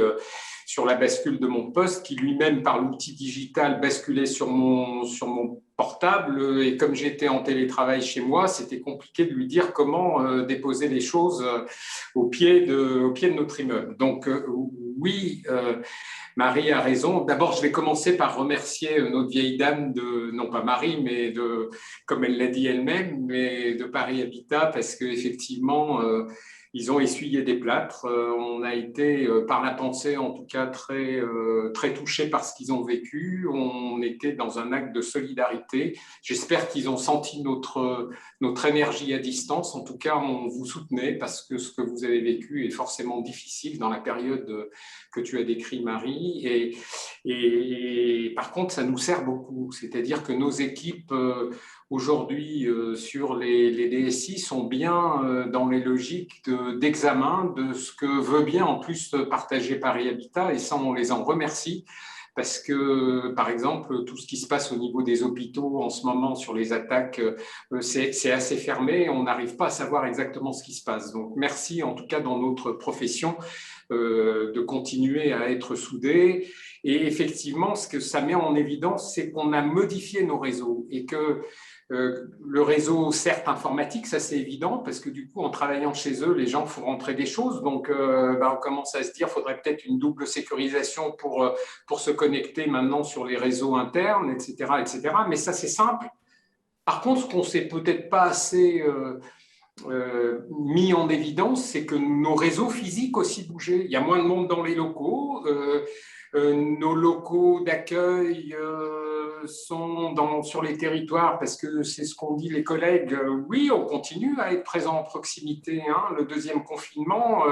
sur la bascule de mon poste qui lui-même, par l'outil digital, basculait sur mon portable. Et comme j'étais en télétravail chez moi, c'était compliqué de lui dire comment déposer les choses au pied de notre immeuble. Donc, oui, Marie a raison. D'abord, je vais commencer par remercier notre vieille dame non pas Marie, mais comme elle l'a dit elle-même, mais de Paris Habitat, parce qu'effectivement, ils ont essuyé des plâtres. On a été, par la pensée en tout cas, très touchés par ce qu'ils ont vécu. On était dans un acte de solidarité. J'espère qu'ils ont senti notre énergie à distance. En tout cas, on vous soutenait parce que ce que vous avez vécu est forcément difficile dans la période que tu as décrit, Marie. Et par contre, ça nous sert beaucoup. C'est-à-dire que nos équipes aujourd'hui sur les DSI sont bien dans les logiques d'examen de ce que veut bien en plus partager Paris Habitat, et ça, on les en remercie. Parce que, par exemple, tout ce qui se passe au niveau des hôpitaux en ce moment sur les attaques, c'est assez fermé. On n'arrive pas à savoir exactement ce qui se passe. Donc, merci en tout cas dans notre profession de continuer à être soudés. Et effectivement, ce que ça met en évidence, c'est qu'on a modifié nos réseaux et que le réseau, certes informatique, ça c'est évident, parce que du coup, en travaillant chez eux, les gens font rentrer des choses. Donc, on commence à se dire qu'il faudrait peut-être une double sécurisation pour se connecter maintenant sur les réseaux internes, etc., etc. Mais ça, c'est simple. Par contre, ce qu'on ne s'est peut-être pas assez mis en évidence, c'est que nos réseaux physiques aussi bougeaient. Il y a moins de monde dans les locaux. Nos locaux d'accueil sont sur les territoires, parce que c'est ce qu'ont dit les collègues. Oui, on continue à être présent en proximité. Le deuxième confinement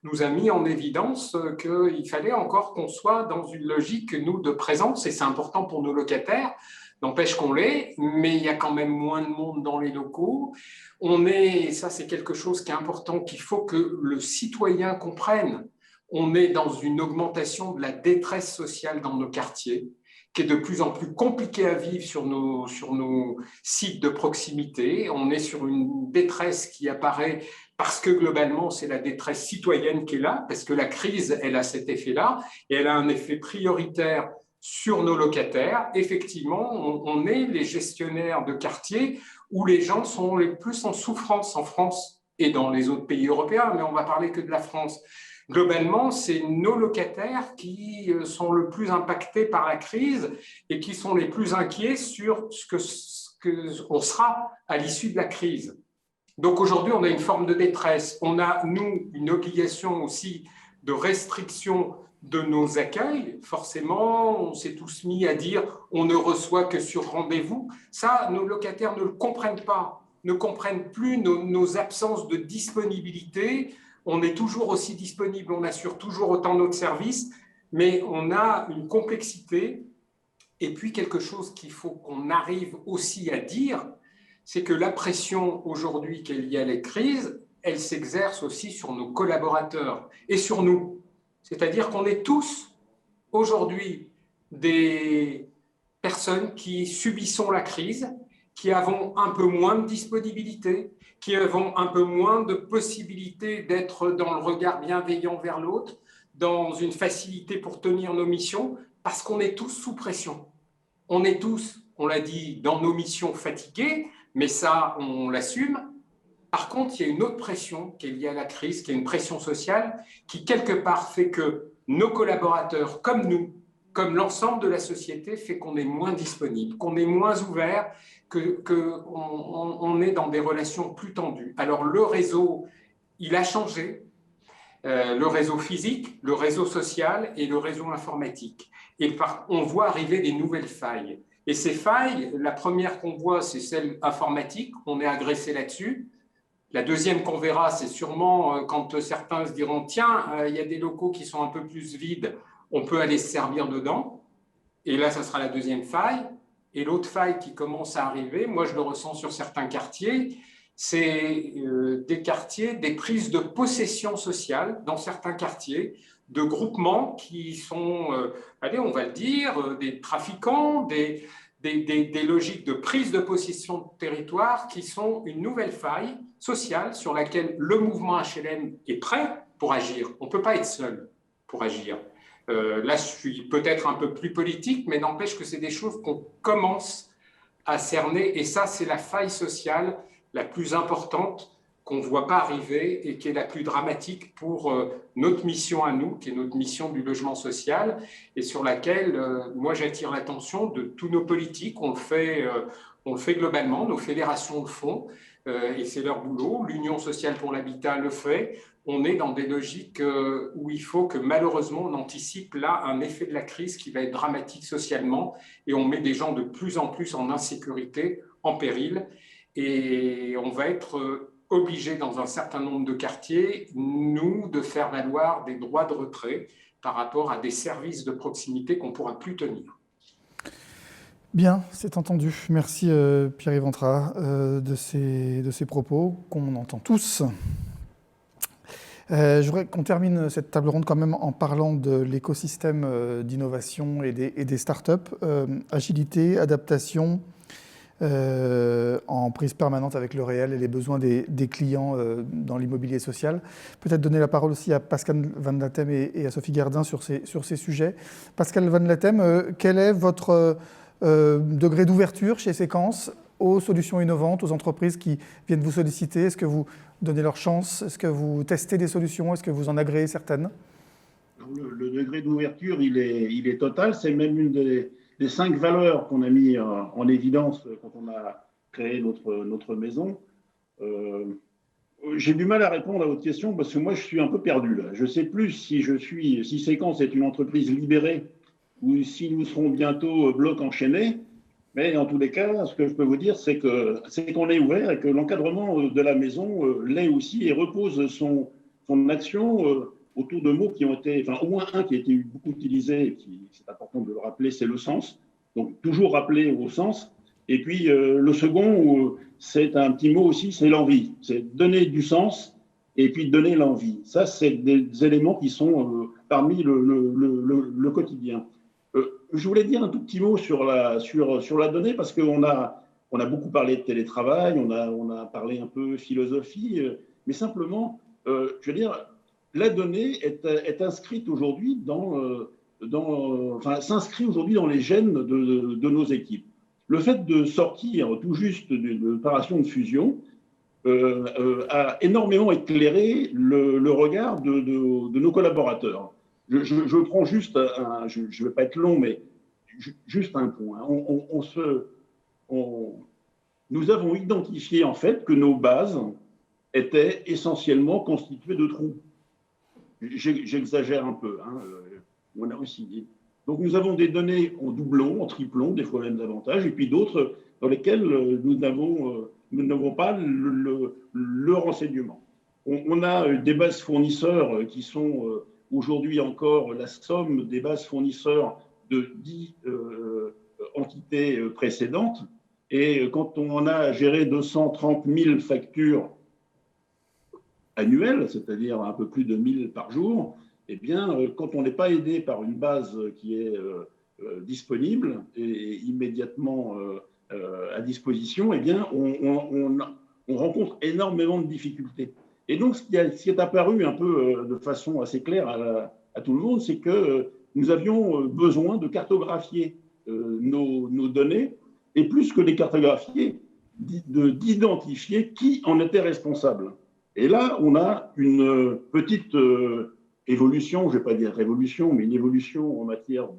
nous a mis en évidence qu'il fallait encore qu'on soit dans une logique, nous, de présence, et c'est important pour nos locataires. N'empêche qu'on l'est, mais il y a quand même moins de monde dans les locaux. Ça c'est quelque chose qui est important, qu'il faut que le citoyen comprenne. On est dans une augmentation de la détresse sociale dans nos quartiers, qui est de plus en plus compliquée à vivre sur nos sites de proximité. On est sur une détresse qui apparaît parce que globalement, c'est la détresse citoyenne qui est là, parce que la crise, elle a cet effet-là, et elle a un effet prioritaire sur nos locataires. Effectivement, on est les gestionnaires de quartiers où les gens sont les plus en souffrance en France et dans les autres pays européens, mais on ne va parler que de la France. Globalement, c'est nos locataires qui sont le plus impactés par la crise et qui sont les plus inquiets sur ce qu'on sera à l'issue de la crise. Donc aujourd'hui, on a une forme de détresse. On a, nous, une obligation aussi de restriction de nos accueils. Forcément, on s'est tous mis à dire on ne reçoit que sur rendez-vous. Ça, nos locataires ne le comprennent pas, ne comprennent plus nos absences de disponibilité. On est toujours aussi disponible, on assure toujours autant notre service, mais on a une complexité. Et puis quelque chose qu'il faut qu'on arrive aussi à dire, c'est que la pression aujourd'hui qui est liée à la crise, elle s'exerce aussi sur nos collaborateurs et sur nous. C'est-à-dire qu'on est tous aujourd'hui des personnes qui subissons la crise, qui avons un peu moins de disponibilité, qui avons un peu moins de possibilité d'être dans le regard bienveillant vers l'autre, dans une facilité pour tenir nos missions, parce qu'on est tous sous pression. On est tous, on l'a dit, dans nos missions fatigués, mais ça, on l'assume. Par contre, il y a une autre pression qui est liée à la crise, qui est une pression sociale, qui quelque part fait que nos collaborateurs, comme nous, comme l'ensemble de la société, fait qu'on est moins disponible, qu'on est moins ouvert, qu'on est dans des relations plus tendues. Alors le réseau, il a changé, le réseau physique, le réseau social et le réseau informatique. Et on voit arriver des nouvelles failles. Et ces failles, la première qu'on voit, c'est celle informatique, on est agressé là-dessus. La deuxième qu'on verra, c'est sûrement quand certains se diront « Tiens, il y a des locaux qui sont un peu plus vides, on peut aller se servir dedans. » Et là, ça sera la deuxième faille. Et l'autre faille qui commence à arriver, moi je le ressens sur certains quartiers, c'est des quartiers, des prises de possession sociale dans certains quartiers, de groupements qui sont, allez, on va le dire, des trafiquants, des logiques de prise de possession de territoire qui sont une nouvelle faille sociale sur laquelle le mouvement HLM est prêt pour agir. On ne peut pas être seul pour agir. Là, je suis peut-être un peu plus politique, mais n'empêche que c'est des choses qu'on commence à cerner. Et ça, c'est la faille sociale la plus importante qu'on ne voit pas arriver et qui est la plus dramatique pour notre mission à nous, qui est notre mission du logement social, et sur laquelle, moi, j'attire l'attention de tous nos politiques. On le fait globalement, nos fédérations le font, et c'est leur boulot. L'Union sociale pour l'habitat le fait. On est dans des logiques où il faut que, malheureusement, on anticipe là un effet de la crise qui va être dramatique socialement, et on met des gens de plus en plus en insécurité, en péril, et on va être obligés dans un certain nombre de quartiers, nous, de faire valoir des droits de retrait par rapport à des services de proximité qu'on ne pourra plus tenir. Bien, c'est entendu. Merci Pierre-Yves Antra de ces propos qu'on entend tous. Je voudrais qu'on termine cette table ronde quand même en parlant de l'écosystème d'innovation et des startups. Agilité, adaptation, en prise permanente avec le réel et les besoins des clients dans l'immobilier social. Peut-être donner la parole aussi à Pascal Van Latem et à Sophie Gardin sur ces sujets. Pascal Van Latem, quel est votre degré d'ouverture chez Séquence aux solutions innovantes, aux entreprises qui viennent vous solliciter? Est-ce que vous donnez leur chance? Est-ce que vous testez des solutions? Est-ce que vous en agréez certaines? Le degré d'ouverture, il est total. C'est même une des 5 valeurs qu'on a mis en évidence quand on a créé notre maison. J'ai du mal à répondre à votre question parce que moi, je suis un peu perdu là. Je ne sais plus si Séquence est une entreprise libérée ou si nous serons bientôt bloc enchaîné. Mais en tous les cas, ce que je peux vous dire, c'est qu'on est ouvert et que l'encadrement de la maison l'est aussi et repose son action autour de mots qui ont été, enfin au moins un qui a été beaucoup utilisé, et c'est important de le rappeler, c'est le sens. Donc toujours rappeler au sens. Et puis le second, c'est un petit mot aussi, c'est l'envie. C'est donner du sens et puis donner l'envie. Ça, c'est des éléments qui sont parmi le quotidien. Je voulais dire un tout petit mot sur la donnée parce qu'on a beaucoup parlé de télétravail, on a parlé un peu philosophie, mais simplement, je veux dire, la donnée est inscrite aujourd'hui s'inscrit aujourd'hui dans les gènes de nos équipes. Le fait de sortir tout juste d'une opération de fusion a énormément éclairé le regard de nos collaborateurs. Je prends juste je ne vais pas être long, mais juste un point. Nous avons identifié en fait que nos bases étaient essentiellement constituées de trous. J'exagère un peu. On a aussi. Donc nous avons des données en doublon, en triplon, des fois même davantage, et puis d'autres dans lesquelles nous n'avons pas le renseignement. On a des bases fournisseurs qui sont aujourd'hui encore la somme des bases fournisseurs de 10 entités précédentes. Et quand on a géré 230 000 factures annuelles, c'est-à-dire un peu plus de 1000 par jour, eh bien, quand on n'est pas aidé par une base qui est disponible et immédiatement à disposition, eh bien, on rencontre énormément de difficultés. Et donc, ce qui est apparu un peu de façon assez claire à tout le monde, c'est que nous avions besoin de cartographier nos données, et plus que de les cartographier, d'identifier qui en était responsable. Et là, on a une petite évolution, je ne vais pas dire révolution, mais une évolution en matière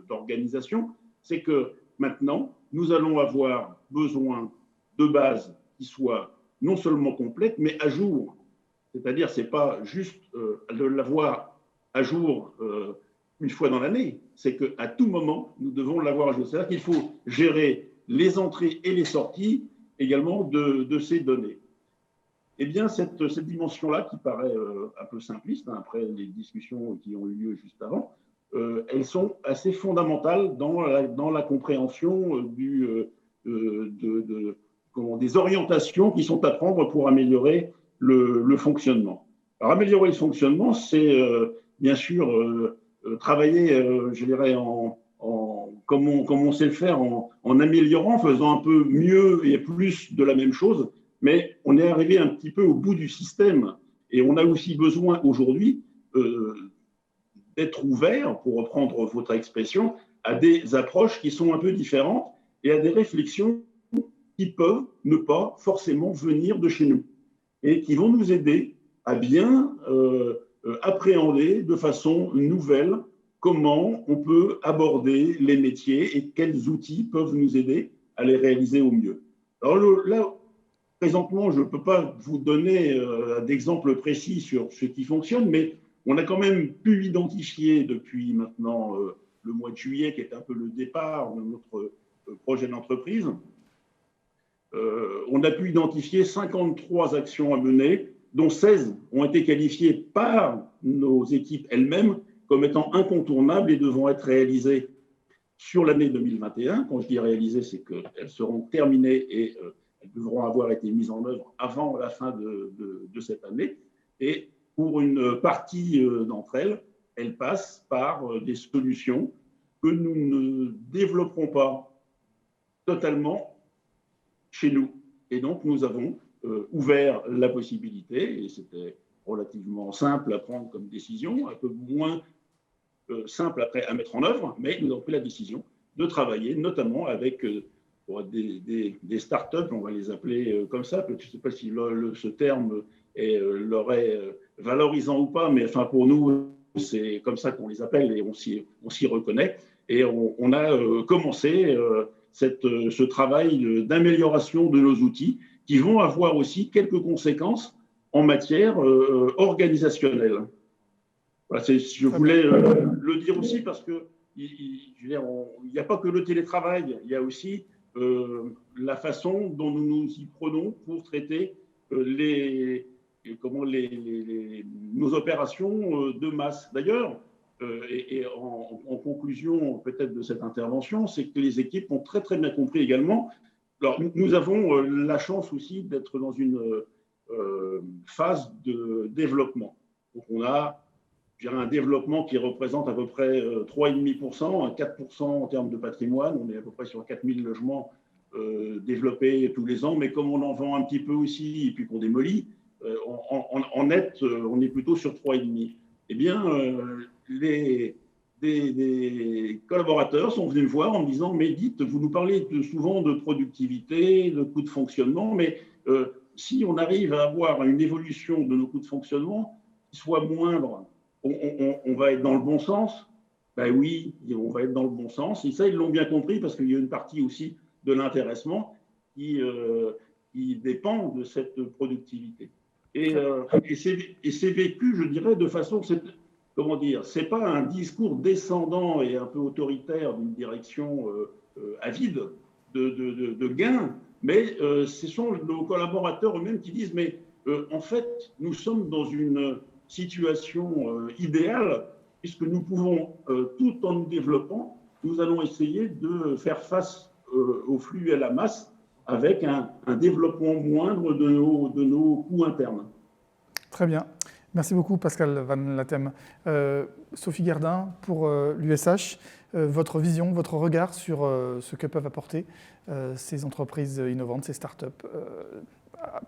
d'organisation, c'est que maintenant, nous allons avoir besoin de bases qui soient non seulement complètes, mais à jour. C'est-à-dire, ce n'est pas juste de l'avoir à jour une fois dans l'année, c'est qu'à tout moment, nous devons l'avoir à jour. C'est-à-dire qu'il faut gérer les entrées et les sorties également de ces données. Eh bien, cette dimension-là, qui paraît un peu simpliste, après les discussions qui ont eu lieu juste avant, elles sont assez fondamentales dans la compréhension de des orientations qui sont à prendre pour améliorer le fonctionnement. Alors, améliorer le fonctionnement, c'est bien sûr travailler, je dirais, comme on sait le faire, en améliorant, faisant un peu mieux et plus de la même chose, mais on est arrivé un petit peu au bout du système et on a aussi besoin aujourd'hui d'être ouvert, pour reprendre votre expression, à des approches qui sont un peu différentes et à des réflexions qui peuvent ne pas forcément venir de chez nous et qui vont nous aider à bien appréhender de façon nouvelle comment on peut aborder les métiers et quels outils peuvent nous aider à les réaliser au mieux. Alors là, présentement, je ne peux pas vous donner d'exemples précis sur ce qui fonctionne, mais on a quand même pu identifier depuis maintenant le mois de juillet, qui est un peu le départ de notre projet d'entreprise, on a pu identifier 53 actions à mener, dont 16 ont été qualifiées par nos équipes elles-mêmes comme étant incontournables et devant être réalisées sur l'année 2021. Quand je dis réalisées, c'est qu'elles seront terminées et elles devront avoir été mises en œuvre avant la fin de cette année. Et pour une partie d'entre elles, elles passent par des solutions que nous ne développerons pas totalement chez nous. Et donc, nous avons ouvert la possibilité, et c'était relativement simple à prendre comme décision, un peu moins simple après à mettre en œuvre, mais nous avons pris la décision de travailler notamment avec des startups, on va les appeler comme ça, je ne sais pas si ce terme leur est valorisant ou pas, mais enfin pour nous, c'est comme ça qu'on les appelle et on s'y reconnaît. Et on a commencé ce travail d'amélioration de nos outils qui vont avoir aussi quelques conséquences en matière organisationnelle. Voilà, je voulais le dire aussi parce que il n'y a pas que le télétravail, il y a aussi la façon dont nous nous y prenons pour traiter nos opérations de masse. D'ailleurs, et en conclusion peut-être de cette intervention, c'est que les équipes ont très très bien compris également. Alors, nous avons la chance aussi d'être dans une phase de développement. Donc, on a un développement qui représente à peu près 3,5%, 4% en termes de patrimoine. On est à peu près sur 4000 logements développés tous les ans, mais comme on en vend un petit peu aussi et puis qu'on démolit, en net, on est plutôt sur 3,5%. Eh bien, des collaborateurs sont venus me voir en me disant « Mais dites, vous nous parlez souvent de productivité, de coûts de fonctionnement, mais si on arrive à avoir une évolution de nos coûts de fonctionnement qui soit moindre, on va être dans le bon sens ?» Ben oui, on va être dans le bon sens. Et ça, ils l'ont bien compris parce qu'il y a une partie aussi de l'intéressement qui dépend de cette productivité. Et c'est vécu, je dirais, de façon... Comment dire, ce n'est pas un discours descendant et un peu autoritaire d'une direction avide de gains, mais ce sont nos collaborateurs eux-mêmes qui disent « Mais en fait, nous sommes dans une situation idéale puisque nous pouvons, tout en nous développant, nous allons essayer de faire face au flux et à la masse avec un développement moindre de nos coûts internes. » Très bien. Merci beaucoup Pascal Van Latem. Sophie Gerdin, pour l'USH, votre vision, votre regard sur ce que peuvent apporter ces entreprises innovantes, ces startups,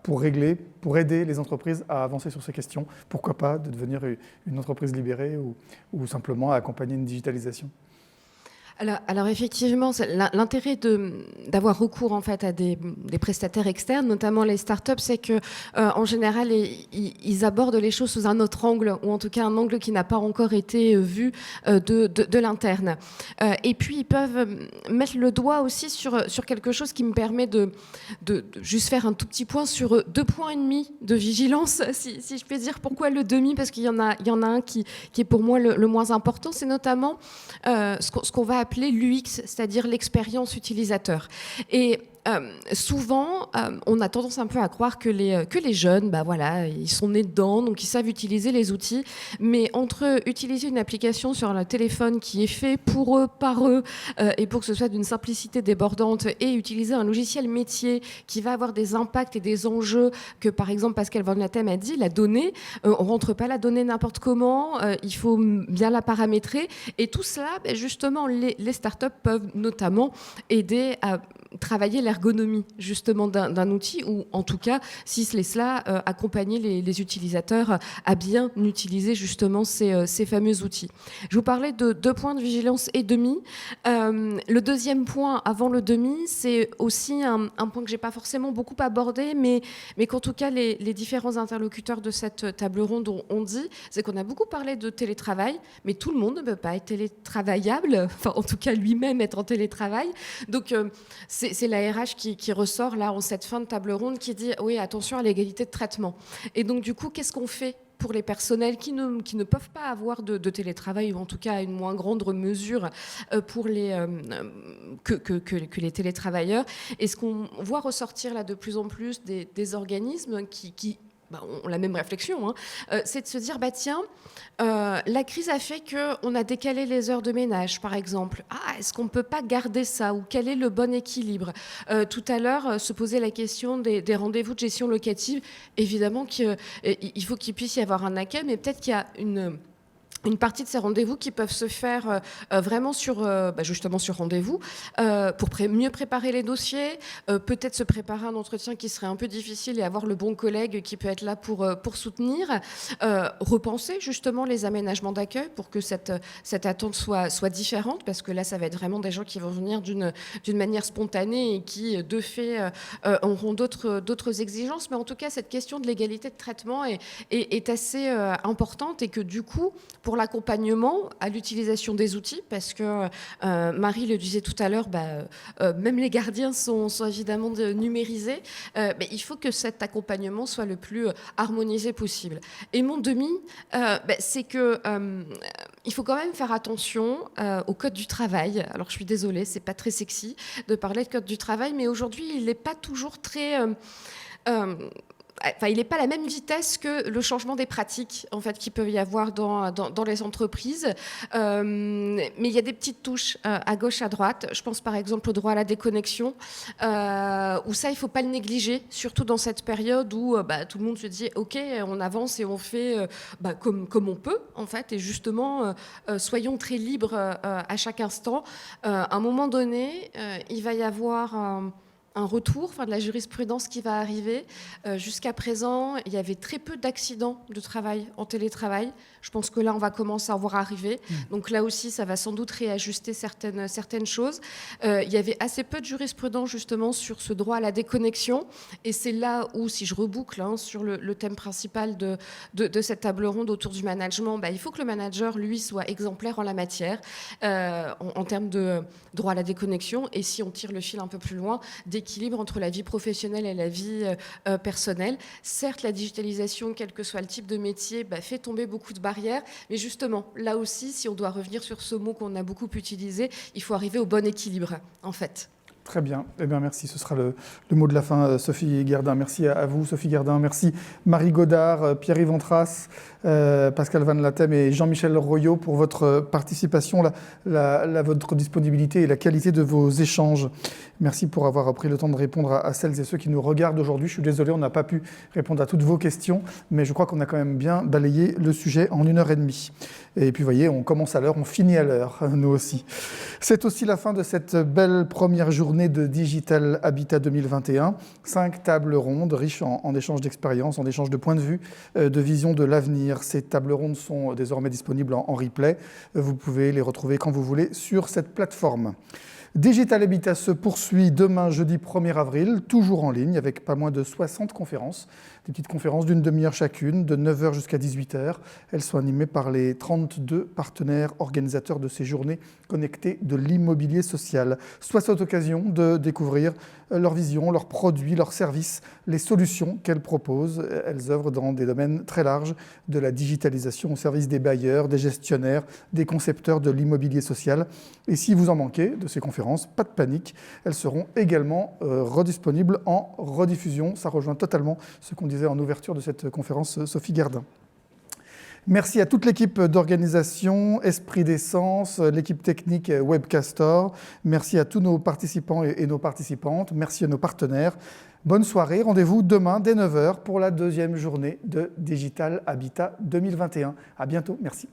pour aider les entreprises à avancer sur ces questions. Pourquoi pas de devenir une entreprise libérée ou simplement à accompagner une digitalisation ? Alors effectivement, l'intérêt d'avoir recours en fait à des prestataires externes, notamment les startups, c'est que en général ils abordent les choses sous un autre angle, ou en tout cas un angle qui n'a pas encore été vu de l'interne. Et puis ils peuvent mettre le doigt aussi sur quelque chose qui me permet de juste faire un tout petit point sur 2,5 points de vigilance, si je peux dire. Pourquoi le demi ? Parce qu'il y en a un qui est pour moi le moins important, c'est notamment ce qu'on va appeler l'UX, c'est-à-dire l'expérience utilisateur. Et souvent, on a tendance un peu à croire que les jeunes, voilà, ils sont nés dedans, donc ils savent utiliser les outils. Mais entre utiliser une application sur le téléphone qui est fait pour eux, par eux, et pour que ce soit d'une simplicité débordante, et utiliser un logiciel métier qui va avoir des impacts et des enjeux que, par exemple, Pascal Van Latem a dit, la donnée, on ne rentre pas la donnée n'importe comment, il faut bien la paramétrer. Et tout cela, justement, les startups peuvent notamment aider à travailler l'ergonomie justement d'un outil, ou en tout cas, si ce n'est cela, accompagner les utilisateurs à bien utiliser justement ces fameux outils. Je vous parlais de 2 points de vigilance et demi. Le deuxième point, avant le demi, c'est aussi un point que je n'ai pas forcément beaucoup abordé, mais qu'en tout cas les différents interlocuteurs de cette table ronde ont dit, c'est qu'on a beaucoup parlé de télétravail, mais tout le monde ne peut pas être télétravaillable, enfin en tout cas lui-même être en télétravail. Donc c'est la RH qui ressort là en cette fin de table ronde qui dit oui, attention à l'égalité de traitement. Et donc du coup, qu'est-ce qu'on fait pour les personnels qui ne peuvent pas avoir de télétravail, ou en tout cas à une moins grande mesure pour que les télétravailleurs? Et ce qu'on voit ressortir là de plus en plus des organismes qui ont la même réflexion, c'est de se dire, tiens, la crise a fait qu'on a décalé les heures de ménage, par exemple. Est-ce qu'on ne peut pas garder ça, ou quel est le bon équilibre? Tout à l'heure, se poser la question des rendez-vous de gestion locative. Évidemment qu'il faut qu'il puisse y avoir un accueil, mais peut-être qu'il y a une partie de ces rendez-vous qui peuvent se faire vraiment justement sur rendez-vous, pour mieux préparer les dossiers, peut-être se préparer un entretien qui serait un peu difficile et avoir le bon collègue qui peut être là pour soutenir, repenser justement les aménagements d'accueil pour que cette attente soit différente, parce que là, ça va être vraiment des gens qui vont venir d'une manière spontanée et qui, de fait, auront d'autres exigences. Mais en tout cas, cette question de l'égalité de traitement est assez importante, et que du coup, pour l'accompagnement à l'utilisation des outils, parce que Marie le disait tout à l'heure, même les gardiens sont évidemment numérisés, mais il faut que cet accompagnement soit le plus harmonisé possible. Et mon demi, c'est que il faut quand même faire attention au code du travail. Alors je suis désolée, c'est pas très sexy de parler de code du travail, mais aujourd'hui il n'est pas toujours très il n'est pas à la même vitesse que le changement des pratiques en fait, qu'il peut y avoir dans les entreprises. Mais il y a des petites touches à gauche, à droite. Je pense par exemple au droit à la déconnexion, où ça, il ne faut pas le négliger, surtout dans cette période où tout le monde se dit « Ok, on avance et on fait comme on peut, en fait. » Et justement, soyons très libres à chaque instant. À un moment donné, il va y avoir un retour de la jurisprudence qui va arriver. Jusqu'à présent, il y avait très peu d'accidents de travail en télétravail. Je pense que là, on va commencer à en voir arriver. Donc là aussi, ça va sans doute réajuster certaines choses. Il y avait assez peu de jurisprudence justement sur ce droit à la déconnexion. Et c'est là où, si je reboucle sur le thème principal de cette table ronde autour du management, il faut que le manager, lui, soit exemplaire en la matière, en termes de droit à la déconnexion. Et si on tire le fil un peu plus loin, d'équilibre entre la vie professionnelle et la vie personnelle. Certes, la digitalisation, quel que soit le type de métier, fait tomber beaucoup de barrières, mais justement, là aussi, si on doit revenir sur ce mot qu'on a beaucoup utilisé, il faut arriver au bon équilibre, en fait. Très bien. Eh bien, merci. Ce sera le mot de la fin, Sophie Gerdin. Merci à vous, Sophie Gerdin. Merci Marie Godard, Pierre-Yves Antras, Pascal Van Latem et Jean-Michel Royot pour votre participation, votre disponibilité et la qualité de vos échanges. Merci pour avoir pris le temps de répondre à celles et ceux qui nous regardent aujourd'hui. Je suis désolé, on n'a pas pu répondre à toutes vos questions, mais je crois qu'on a quand même bien balayé le sujet en 1h30. Et puis, vous voyez, on commence à l'heure, on finit à l'heure, nous aussi. C'est aussi la fin de cette belle première journée de Digital Habitat 2021. 5 tables rondes riches en échanges d'expériences, en échanges de points de vue, de vision de l'avenir. Ces tables rondes sont désormais disponibles en replay. Vous pouvez les retrouver quand vous voulez sur cette plateforme. Digital Habitat se poursuit demain, jeudi 1er avril, toujours en ligne, avec pas moins de 60 conférences. Des petites conférences d'une demi-heure chacune, de 9h jusqu'à 18h. Elles sont animées par les 32 partenaires organisateurs de ces journées connectées de l'immobilier social. Soit cette occasion de découvrir leur vision, leurs produits, leurs services, les solutions qu'elles proposent. Elles œuvrent dans des domaines très larges de la digitalisation au service des bailleurs, des gestionnaires, des concepteurs de l'immobilier social. Et si vous en manquez de ces conférences, pas de panique, elles seront également redisponibles en rediffusion. Ça rejoint totalement ce qu'on disait en ouverture de cette conférence, Sophie Gardin. Merci à toute l'équipe d'organisation, Esprit d'Essence, l'équipe technique Webcastor. Merci à tous nos participants et nos participantes. Merci à nos partenaires. Bonne soirée. Rendez-vous demain dès 9h pour la deuxième journée de Digital Habitat 2021. À bientôt. Merci.